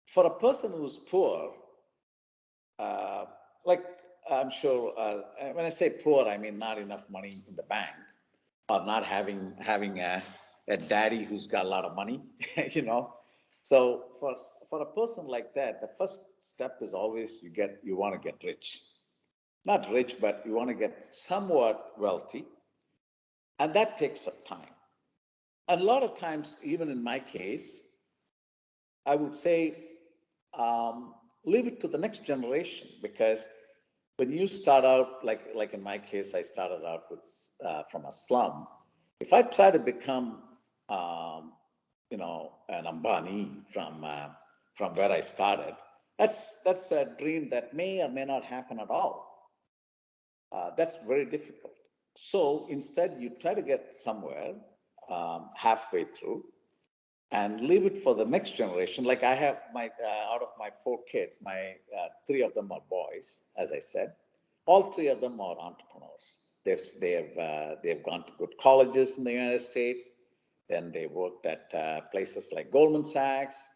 For a person who's poor, like I'm sure, when I say poor, I mean not enough money in the bank, or not having a daddy who's got a lot of money, you know. So for a person like that, the first step is always you want to get rich. Not rich, but you want to get somewhat wealthy, and that takes some time. And a lot of times, even in my case, I would say leave it to the next generation, because when you start out, like in my case, I started out with from a slum. If I try to become, an Ambani from where I started, that's a dream that may or may not happen at all. That's very difficult. So instead, you try to get somewhere halfway through, and leave it for the next generation. Like I have my, out of my four kids, my three of them are boys, as I said. All three of them are entrepreneurs. They've gone to good colleges in the United States. Then they worked at places like Goldman Sachs,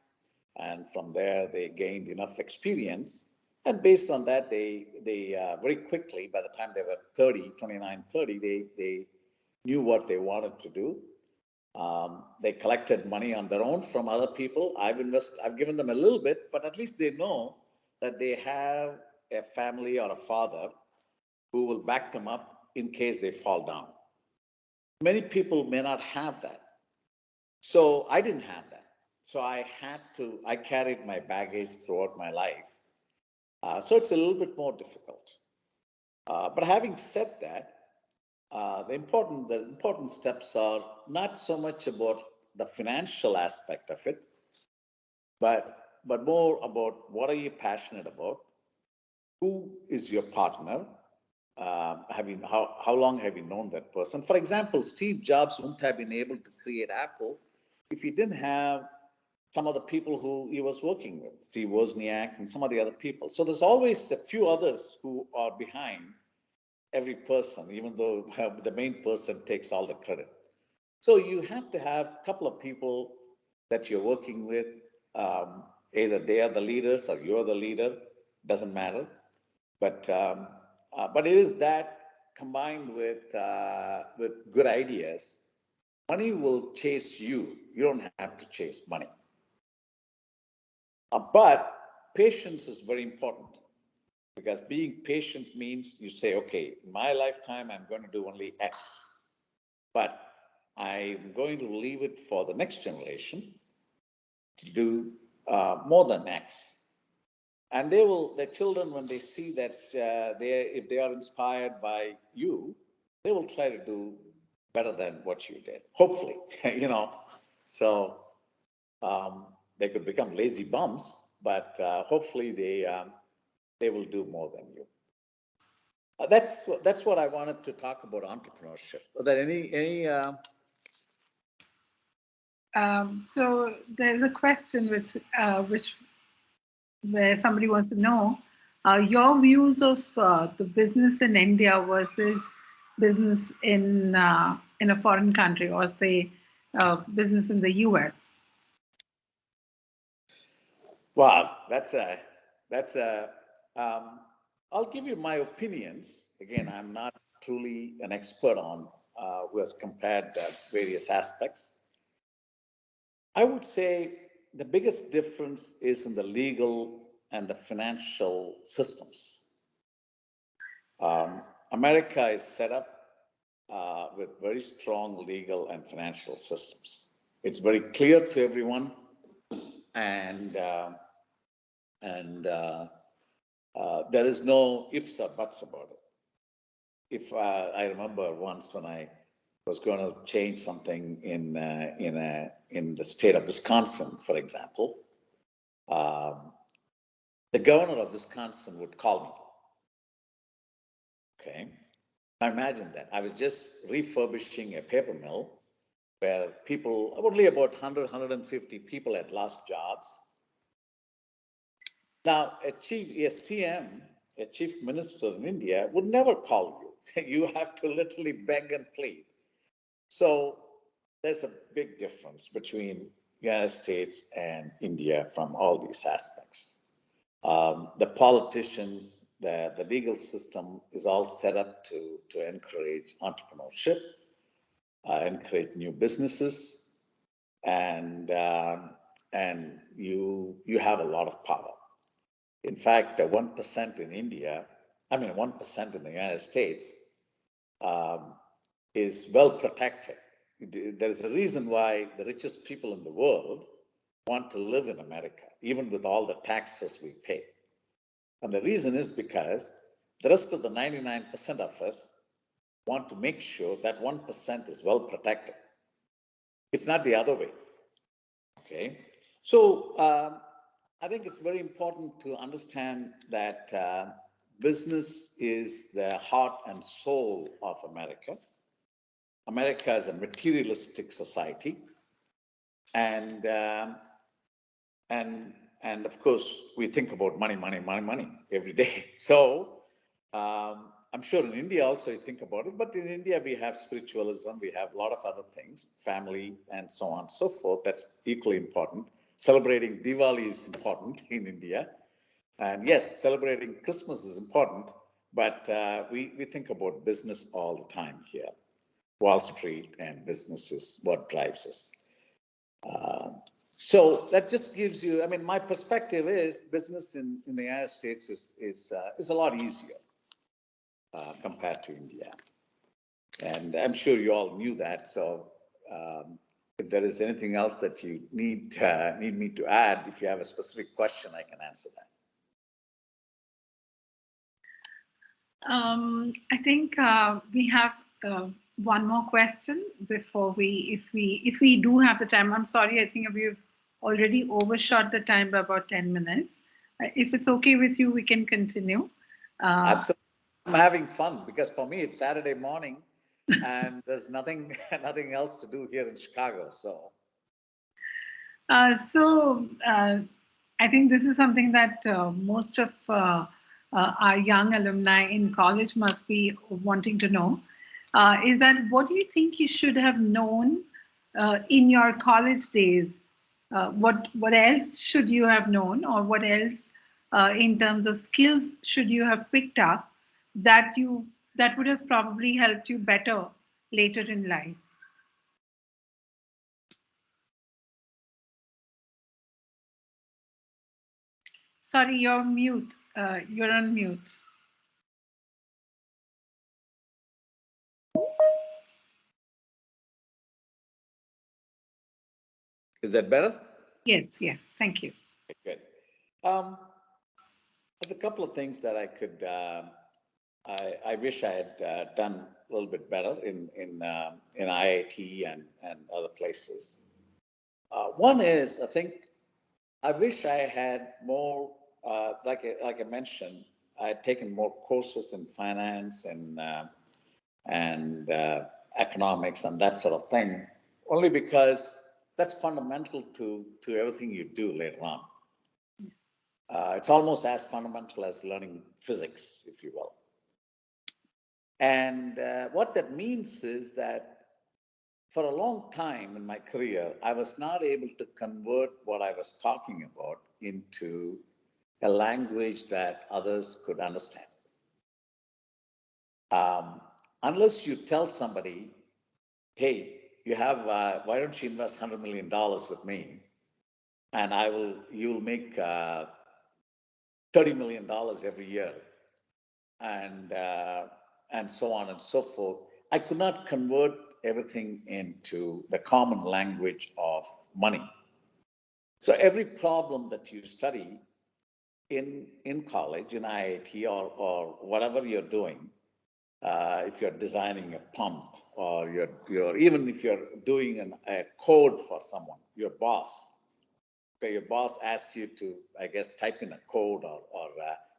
and from there they gained enough experience. And based on that, they very quickly, by the time they were 30, 29, 30, they knew what they wanted to do. They collected money on their own from other people. I've given them a little bit, but at least they know that they have a family or a father who will back them up in case they fall down. Many people may not have that. So I didn't have that. So I carried my baggage throughout my life. So it's a little bit more difficult. But having said that, the important steps are not so much about the financial aspect of it, but more about what are you passionate about, who is your partner, how long have you known that person? For example, Steve Jobs wouldn't have been able to create Apple if he didn't have some of the people who he was working with, Steve Wozniak and some of the other people. So there's always a few others who are behind every person, even though the main person takes all the credit. So you have to have a couple of people that you're working with. Either they are the leaders or you're the leader, doesn't matter. But it is that combined with good ideas, money will chase you. You don't have to chase money. But patience is very important, because being patient means you say, okay, in my lifetime, I'm going to do only X, but I'm going to leave it for the next generation to do more than X. And the children, when they see that if they are inspired by you, they will try to do better than what you did. Hopefully, you know. So they could become lazy bums, but hopefully they will do more than you. That's what I wanted to talk about entrepreneurship. Are there any? So there's a question which where somebody wants to know your views of the business in India versus business in a foreign country, or say business in the US. Wow, that's a. I'll give you my opinions. Again, I'm not truly an expert on who has compared various aspects. I would say the biggest difference is in the legal and the financial systems. America is set up with very strong legal and financial systems. It's very clear to everyone, and there is no ifs or buts about it. If I remember once when I was going to change something in the state of Wisconsin, for example, the governor of Wisconsin would call me. Okay, I imagine that I was just refurbishing a paper mill where people, only about 100, 150 people had lost jobs. Now, a CM, a chief minister in India, would never call you. You have to literally beg and plead. So there's a big difference between United States and India from all these aspects. The politicians, the legal system is all set up to encourage entrepreneurship, encourage new businesses, and you have a lot of power. In fact, the 1% in India, 1% in the United States, is well protected. There's a reason why the richest people in the world want to live in America, even with all the taxes we pay. And the reason is because the rest of the 99% of us want to make sure that 1% is well protected. It's not the other way. Okay. So I think it's very important to understand that business is the heart and soul of America. America is a materialistic society. And and and of course we think about money every day. So I'm sure in India also you think about it, but in India we have spiritualism, we have a lot of other things, family, and so on and so forth. That's equally important. Celebrating Diwali is important in India, and yes, celebrating Christmas is important. But we think about business all the time here. Wall Street and business is what drives us. So that just gives you, I mean, my perspective is business in the United States is a lot easier compared to India. And I'm sure you all knew that. So if there is anything else that you need me to add, if you have a specific question, I can answer that. I think we have one more question before if we do have the time. I'm sorry, I think we've already overshot the time by about 10 minutes. If it's okay with you, we can continue. Absolutely. I'm having fun because for me it's Saturday morning and there's nothing else to do here in Chicago. So I think this is something that most of our young alumni in college must be wanting to know. Is that what do you think you should have known in your college days? What else should you have known, or what else in terms of skills should you have picked up that would have probably helped you better later in life? Sorry, you're mute. You're on mute. is that better? Yes, thank you. Good. There's a couple of things that I could, I wish I had done a little bit better in IIT and other places. One is, I think, I wish I had more, like I mentioned, I had taken more courses in finance and economics and that sort of thing, only because that's fundamental to everything you do later on. It's almost as fundamental as learning physics, if you will. And what that means is that for a long time in my career, I was not able to convert what I was talking about into a language that others could understand. Unless you tell somebody, hey, you have, why don't you invest $100 million with me? And you'll make $30 million every year. And so on and so forth. I could not convert everything into the common language of money. So every problem that you study in college, in IIT, or whatever you're doing, if you're designing a pump, or you're even if you're doing a code for someone, your boss. Okay, your boss asks you to, I guess, type in a code or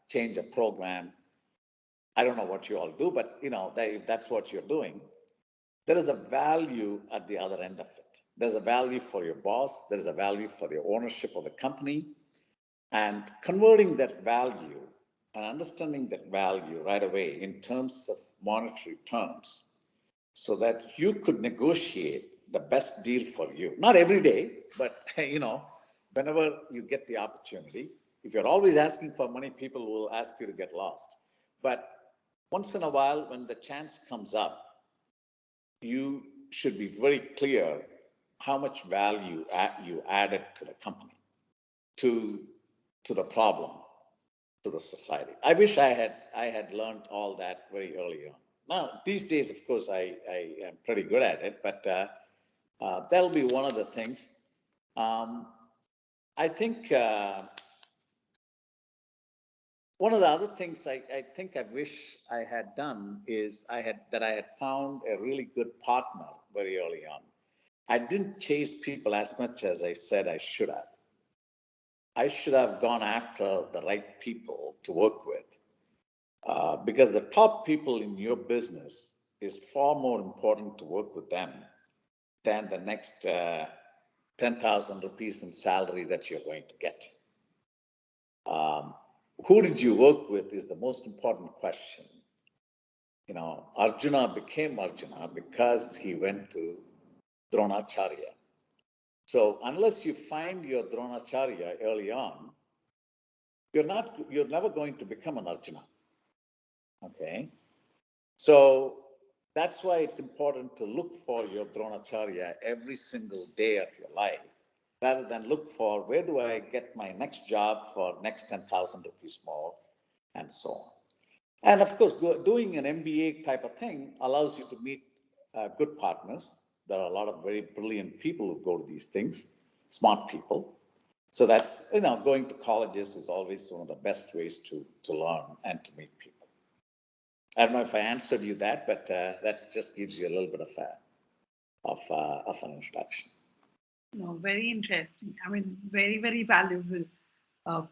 change a program. I don't know what you all do, but if that's what you're doing, there is a value at the other end of it. There's a value for your boss. There's a value for the ownership of the company, and converting that value and understanding that value right away in terms of monetary terms, so that you could negotiate the best deal for you. Not every day, but whenever you get the opportunity. If you're always asking for money, people will ask you to get lost. But once in a while, when the chance comes up, you should be very clear how much value you added to the company, to the problem, to the society. I wish I had learned all that very early on. Now, these days, of course, I am pretty good at it, but that'll be one of the things. I think one of the other things I think I wish I had done is I had found a really good partner very early on. I didn't chase people as much as I said I should have. I should have gone after the right people to work with, because the top people in your business is far more important to work with them than the next 10 10,000 rupees in salary that you're going to get. Who did you work with is the most important question. You know, Arjuna became Arjuna because he went to Dronacharya. So unless you find your Dronacharya early on, you're never going to become an Arjuna. Okay. So that's why it's important to look for your Dronacharya every single day of your life, rather than look for where do I get my next job for next 10,000 rupees more, and so on. And of course, doing an MBA type of thing allows you to meet good partners. There are a lot of very brilliant people who go to these things, smart people. So that's, you know, going to colleges is always one of the best ways to learn and to meet people. I don't know if I answered you that, but that just gives you a little bit of an introduction. No, very interesting. I mean, very, very valuable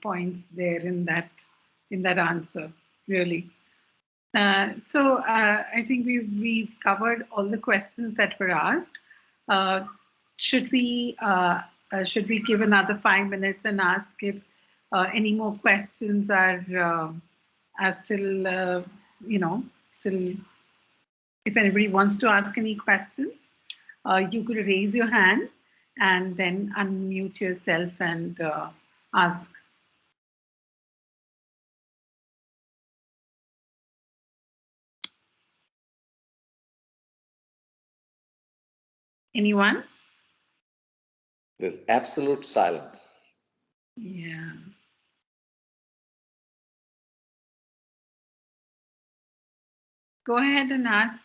points there in that answer, really. I think we've covered all the questions that were asked. Uh, should we give another 5 minutes and ask if any more questions are still still, if anybody wants to ask any questions, you could raise your hand and then unmute yourself and ask. Anyone? There's absolute silence. Yeah. Go ahead and ask.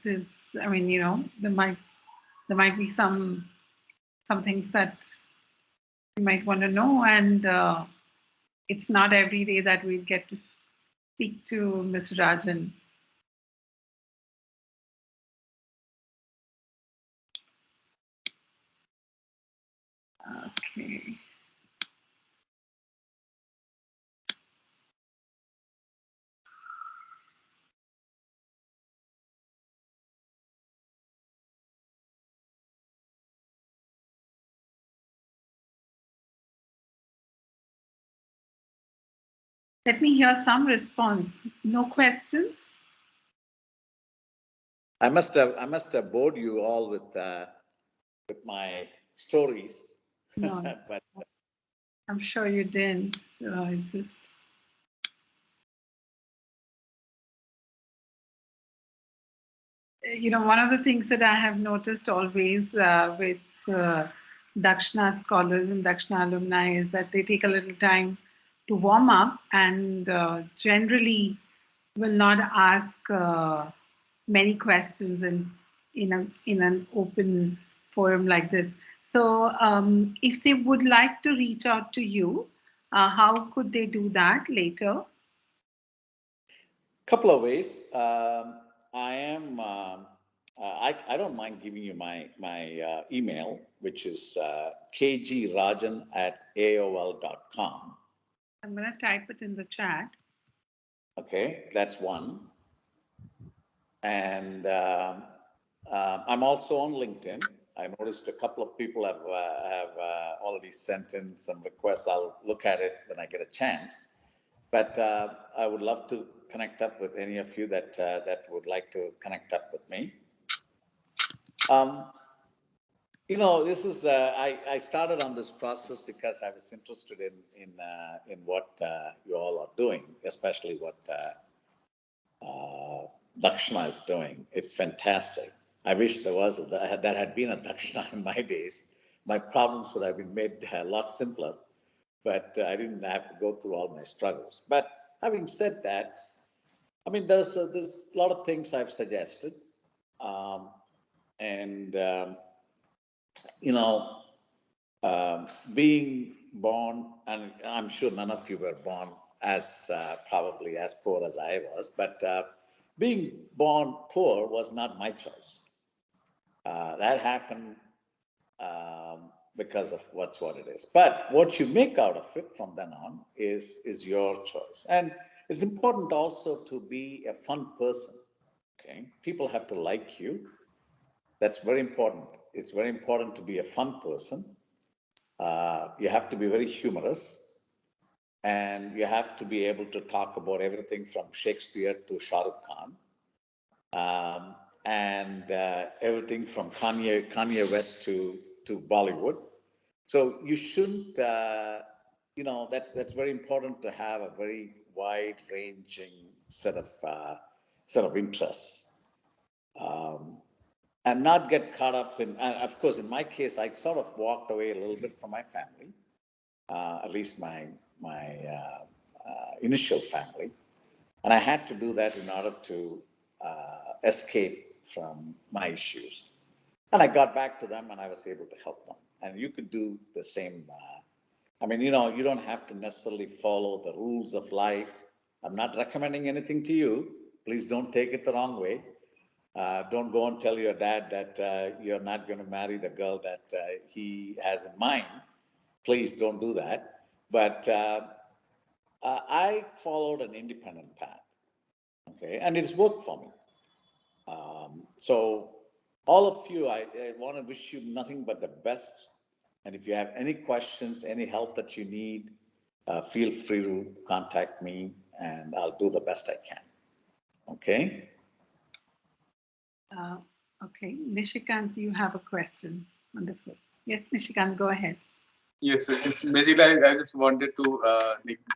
This, I mean, there might be some things that you might want to know, and it's not every day that we get to speak to Mr. Rajan. Okay. Let me hear some response. No questions? I must have bored you all with my stories. No, but I'm sure you didn't. It's just. One of the things that I have noticed always with Dakshina scholars and Dakshina alumni is that they take a little time to warm up and generally will not ask many questions in an open forum like this. So, if they would like to reach out to you, how could they do that later? couple of ways. I am. I don't mind giving you my email, which is kgrajan@aol.com. I'm going to type it in the chat. Okay, that's one. And I'm also on LinkedIn. I noticed a couple of people have already sent in some requests. I'll look at it when I get a chance. But I would love to connect up with any of you that would like to connect up with me. This is I started on this process because I was interested in what you all are doing, especially what Dakshina is doing. It's fantastic. I wish that had been a Dakshina in my days. My problems would have been made a lot simpler, but I didn't have to go through all my struggles. But having said that, I mean, there's a lot of things I've suggested, and you know, being born, and I'm sure none of you were born as probably as poor as I was, but being born poor was not my choice. That happened because of what it is. But what you make out of it from then on is your choice. And it's important also to be a fun person. Okay, people have to like you. That's very important. It's very important to be a fun person. You have to be very humorous, and you have to be able to talk about everything from Shakespeare to Shah Rukh Khan, and everything from Kanye West to Bollywood. So you shouldn't, that's very important to have a very wide-ranging set of interests, and not get caught up in. And of course, in my case, I sort of walked away a little bit from my family, at least my initial family, and I had to do that in order to escape from my issues. And I got back to them, and I was able to help them. And you could do the same. You don't have to necessarily follow the rules of life. I'm not recommending anything to you. Please don't take it the wrong way. Don't go and tell your dad that you're not going to marry the girl that he has in mind. Please don't do that. But I followed an independent path, okay, and it's worked for me. So all of you, I want to wish you nothing but the best. And if you have any questions, any help that you need, feel free to contact me, and I'll do the best I can. Okay? Okay. Nishikant, you have a question. Wonderful. Yes, Nishikant, go ahead. Yes, basically, I just wanted to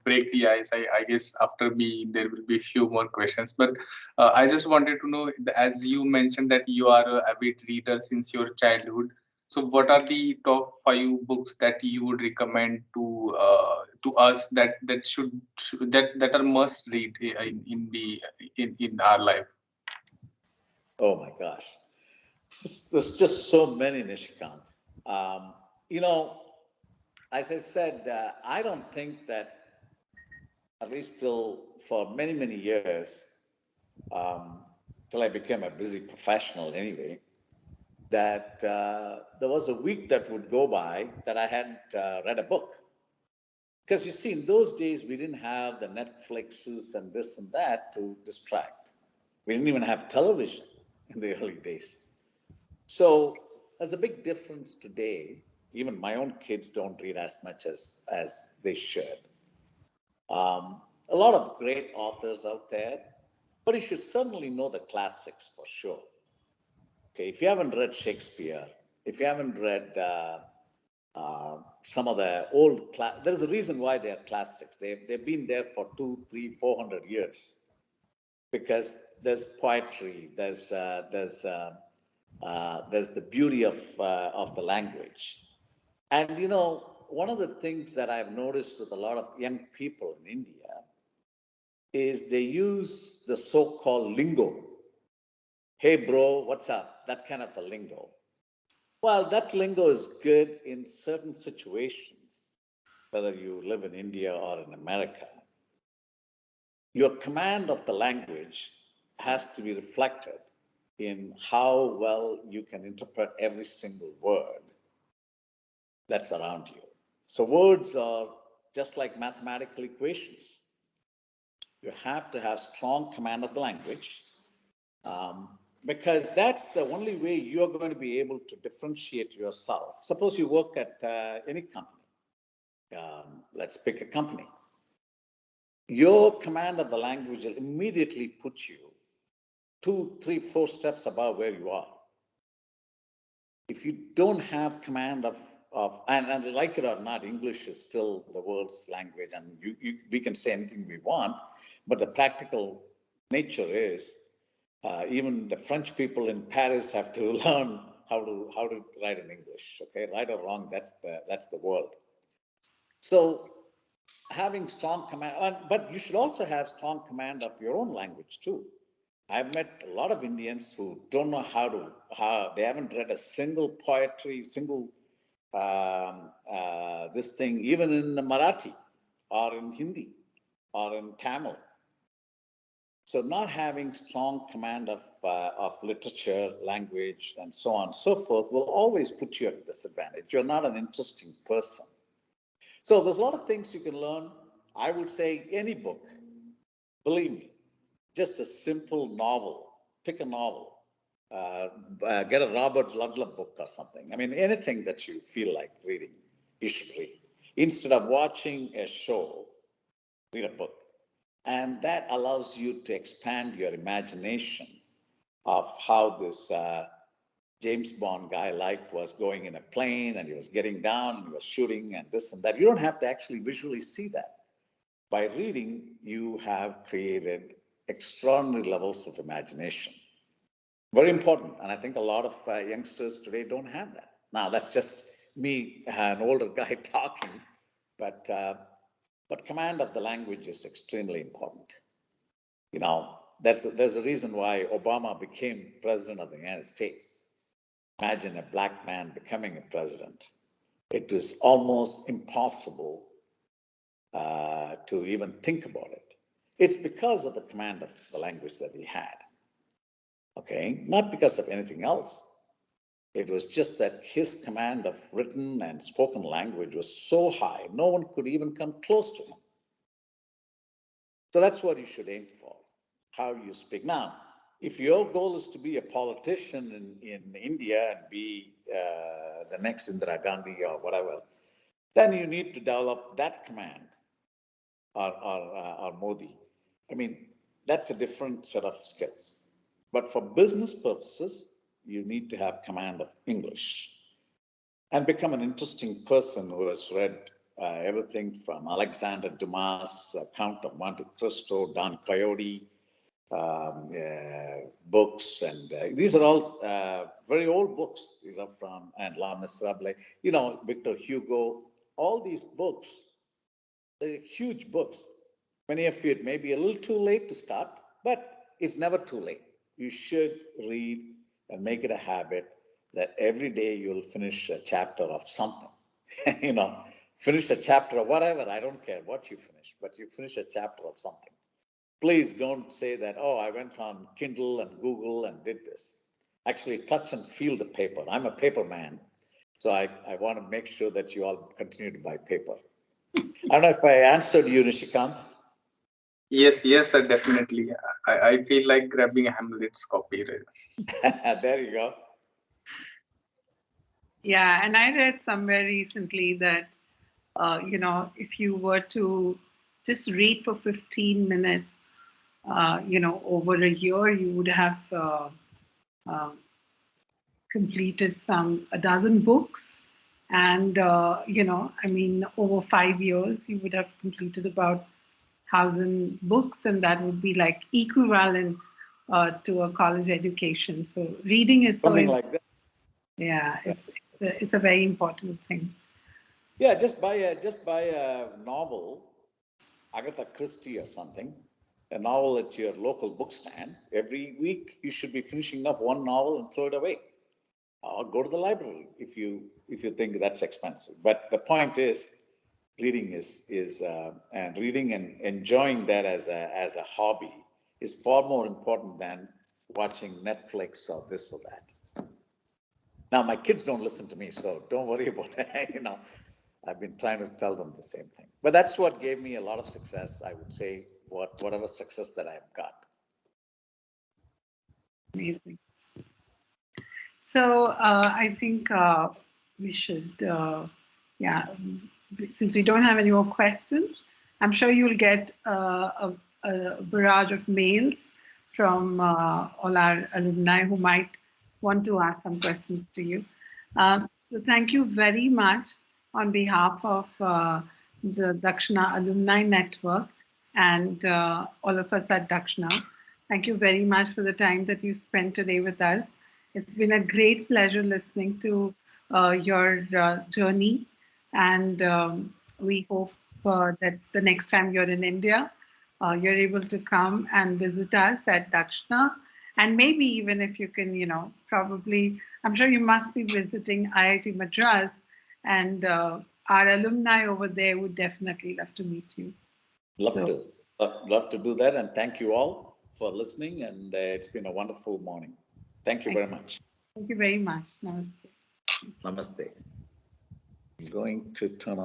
break the ice. I guess after me, there will be a few more questions. But I just wanted to know, as you mentioned that you are an avid reader since your childhood. So, what are the top 5 books that you would recommend to us that are must read in our life? Oh my gosh. There's just so many, Nishikant. Um, you know, as I said, I don't think that, at least till for many, many years, um, till I became a busy professional anyway, that there was a week that would go by that I hadn't read a book. Because you see, in those days, we didn't have the Netflixes and this and that to distract. We didn't even have television in the early days. So there's a big difference today. Even my own kids don't read as much as they should. A lot of great authors out there, but you should certainly know the classics for sure. Okay, if you haven't read Shakespeare, if you haven't read some of the old, there's a reason why they are classics. They've been there for 200, 300, 400 years, because there's poetry, there's the beauty of the language. And one of the things that I've noticed with a lot of young people in India is they use the so-called lingo. Hey bro, what's up? That kind of a lingo. Well, that lingo is good in certain situations, whether you live in India or in America. Your command of the language has to be reflected in how well you can interpret every single word that's around you. So words are just like mathematical equations. You have to have strong command of the language, because that's the only way you're going to be able to differentiate yourself. Suppose you work at any company. Let's pick a company. Your command of the language will immediately put you 2, 3, 4 steps above where you are. If you don't have command of and like it or not, English is still the world's language, and we can say anything we want, but the practical nature is even the French people in Paris have to learn how to write in English. Okay, right or wrong, that's the world. So having strong command, but you should also have strong command of your own language too. I've met a lot of Indians who don't know how they haven't read a single poetry, single this thing, even in Marathi or in Hindi or in Tamil. So not having strong command of literature, language, and so on and so forth will always put you at a disadvantage. You're not an interesting person. So there's a lot of things you can learn. I would say any book, believe me, just a simple novel. Pick a novel. get a Robert Ludlum book or something. I mean, anything that you feel like reading, you should read. Instead of watching a show, read a book. And that allows you to expand your imagination of how this James Bond guy was going in a plane and he was getting down and he was shooting and this and that. You don't have to actually visually see that. By reading, you have created extraordinary levels of imagination. Very important. And I think a lot of youngsters today don't have that. Now, that's just me, an older guy talking, but command of the language is extremely important. You know, there's a reason why Obama became president of the United States. Imagine a black man becoming a president. It was almost impossible to even think about it. It's because of the command of the language that he had. Okay, not because of anything else. It was just that his command of written and spoken language was so high, no one could even come close to him. So that's what you should aim for, how you speak. Now, if your goal is to be a politician in India and be the next Indira Gandhi or whatever, then you need to develop that command or Modi. I mean, that's a different set of skills. But for business purposes, you need to have command of English and become an interesting person who has read everything from Alexander Dumas, Count of Monte Cristo, Don Quixote, books. And these are all very old books. These are from, and La Miserable, you know, Victor Hugo. All these books, they're huge books. Many of you, it may be a little too late to start, but it's never too late. You should read and make it a habit that every day you'll finish a chapter of something. You know, finish a chapter of whatever, I don't care what you finish, but you finish a chapter of something. Please don't say that, oh, I went on Kindle and Google and did this. Actually, touch and feel the paper. I'm a paper man, so I want to make sure that you all continue to buy paper. I don't know if I answered you, Nishikant. Yes, sir, definitely. I feel like grabbing Hamlet's copy. There you go. Yeah, and I read somewhere recently that, if you were to just read for 15 minutes, over a year, you would have completed a dozen books. And, over 5 years, you would have completed about 1,000 books, and that would be like equivalent to a college education. So reading is something like that. Yeah, it's a very important thing. Yeah, just buy a novel, Agatha Christie or something, a novel at your local book stand. Every week you should be finishing up one novel and throw it away, or go to the library if you think that's expensive. But the point is, reading and reading and enjoying that as a hobby is far more important than watching Netflix or this or that. Now, my kids don't listen to me, so don't worry about that. You know, I've been trying to tell them the same thing. But that's what gave me a lot of success, I would say, whatever success that I've got. Amazing. So I think we should, since we don't have any more questions, I'm sure you'll get a barrage of mails from all our alumni who might want to ask some questions to you. So thank you very much on behalf of the Dakshina Alumni Network and all of us at Dakshina. Thank you very much for the time that you spent today with us. It's been a great pleasure listening to your journey, and we hope that the next time you're in India, you're able to come and visit us at Dakshina. And maybe even if you can, probably, I'm sure you must be visiting IIT Madras, and our alumni over there would definitely love to meet you. Love to do that, and thank you all for listening, and it's been a wonderful morning. Thank you very much. Thank you very much. Namaste. Namaste. I'm going to turn on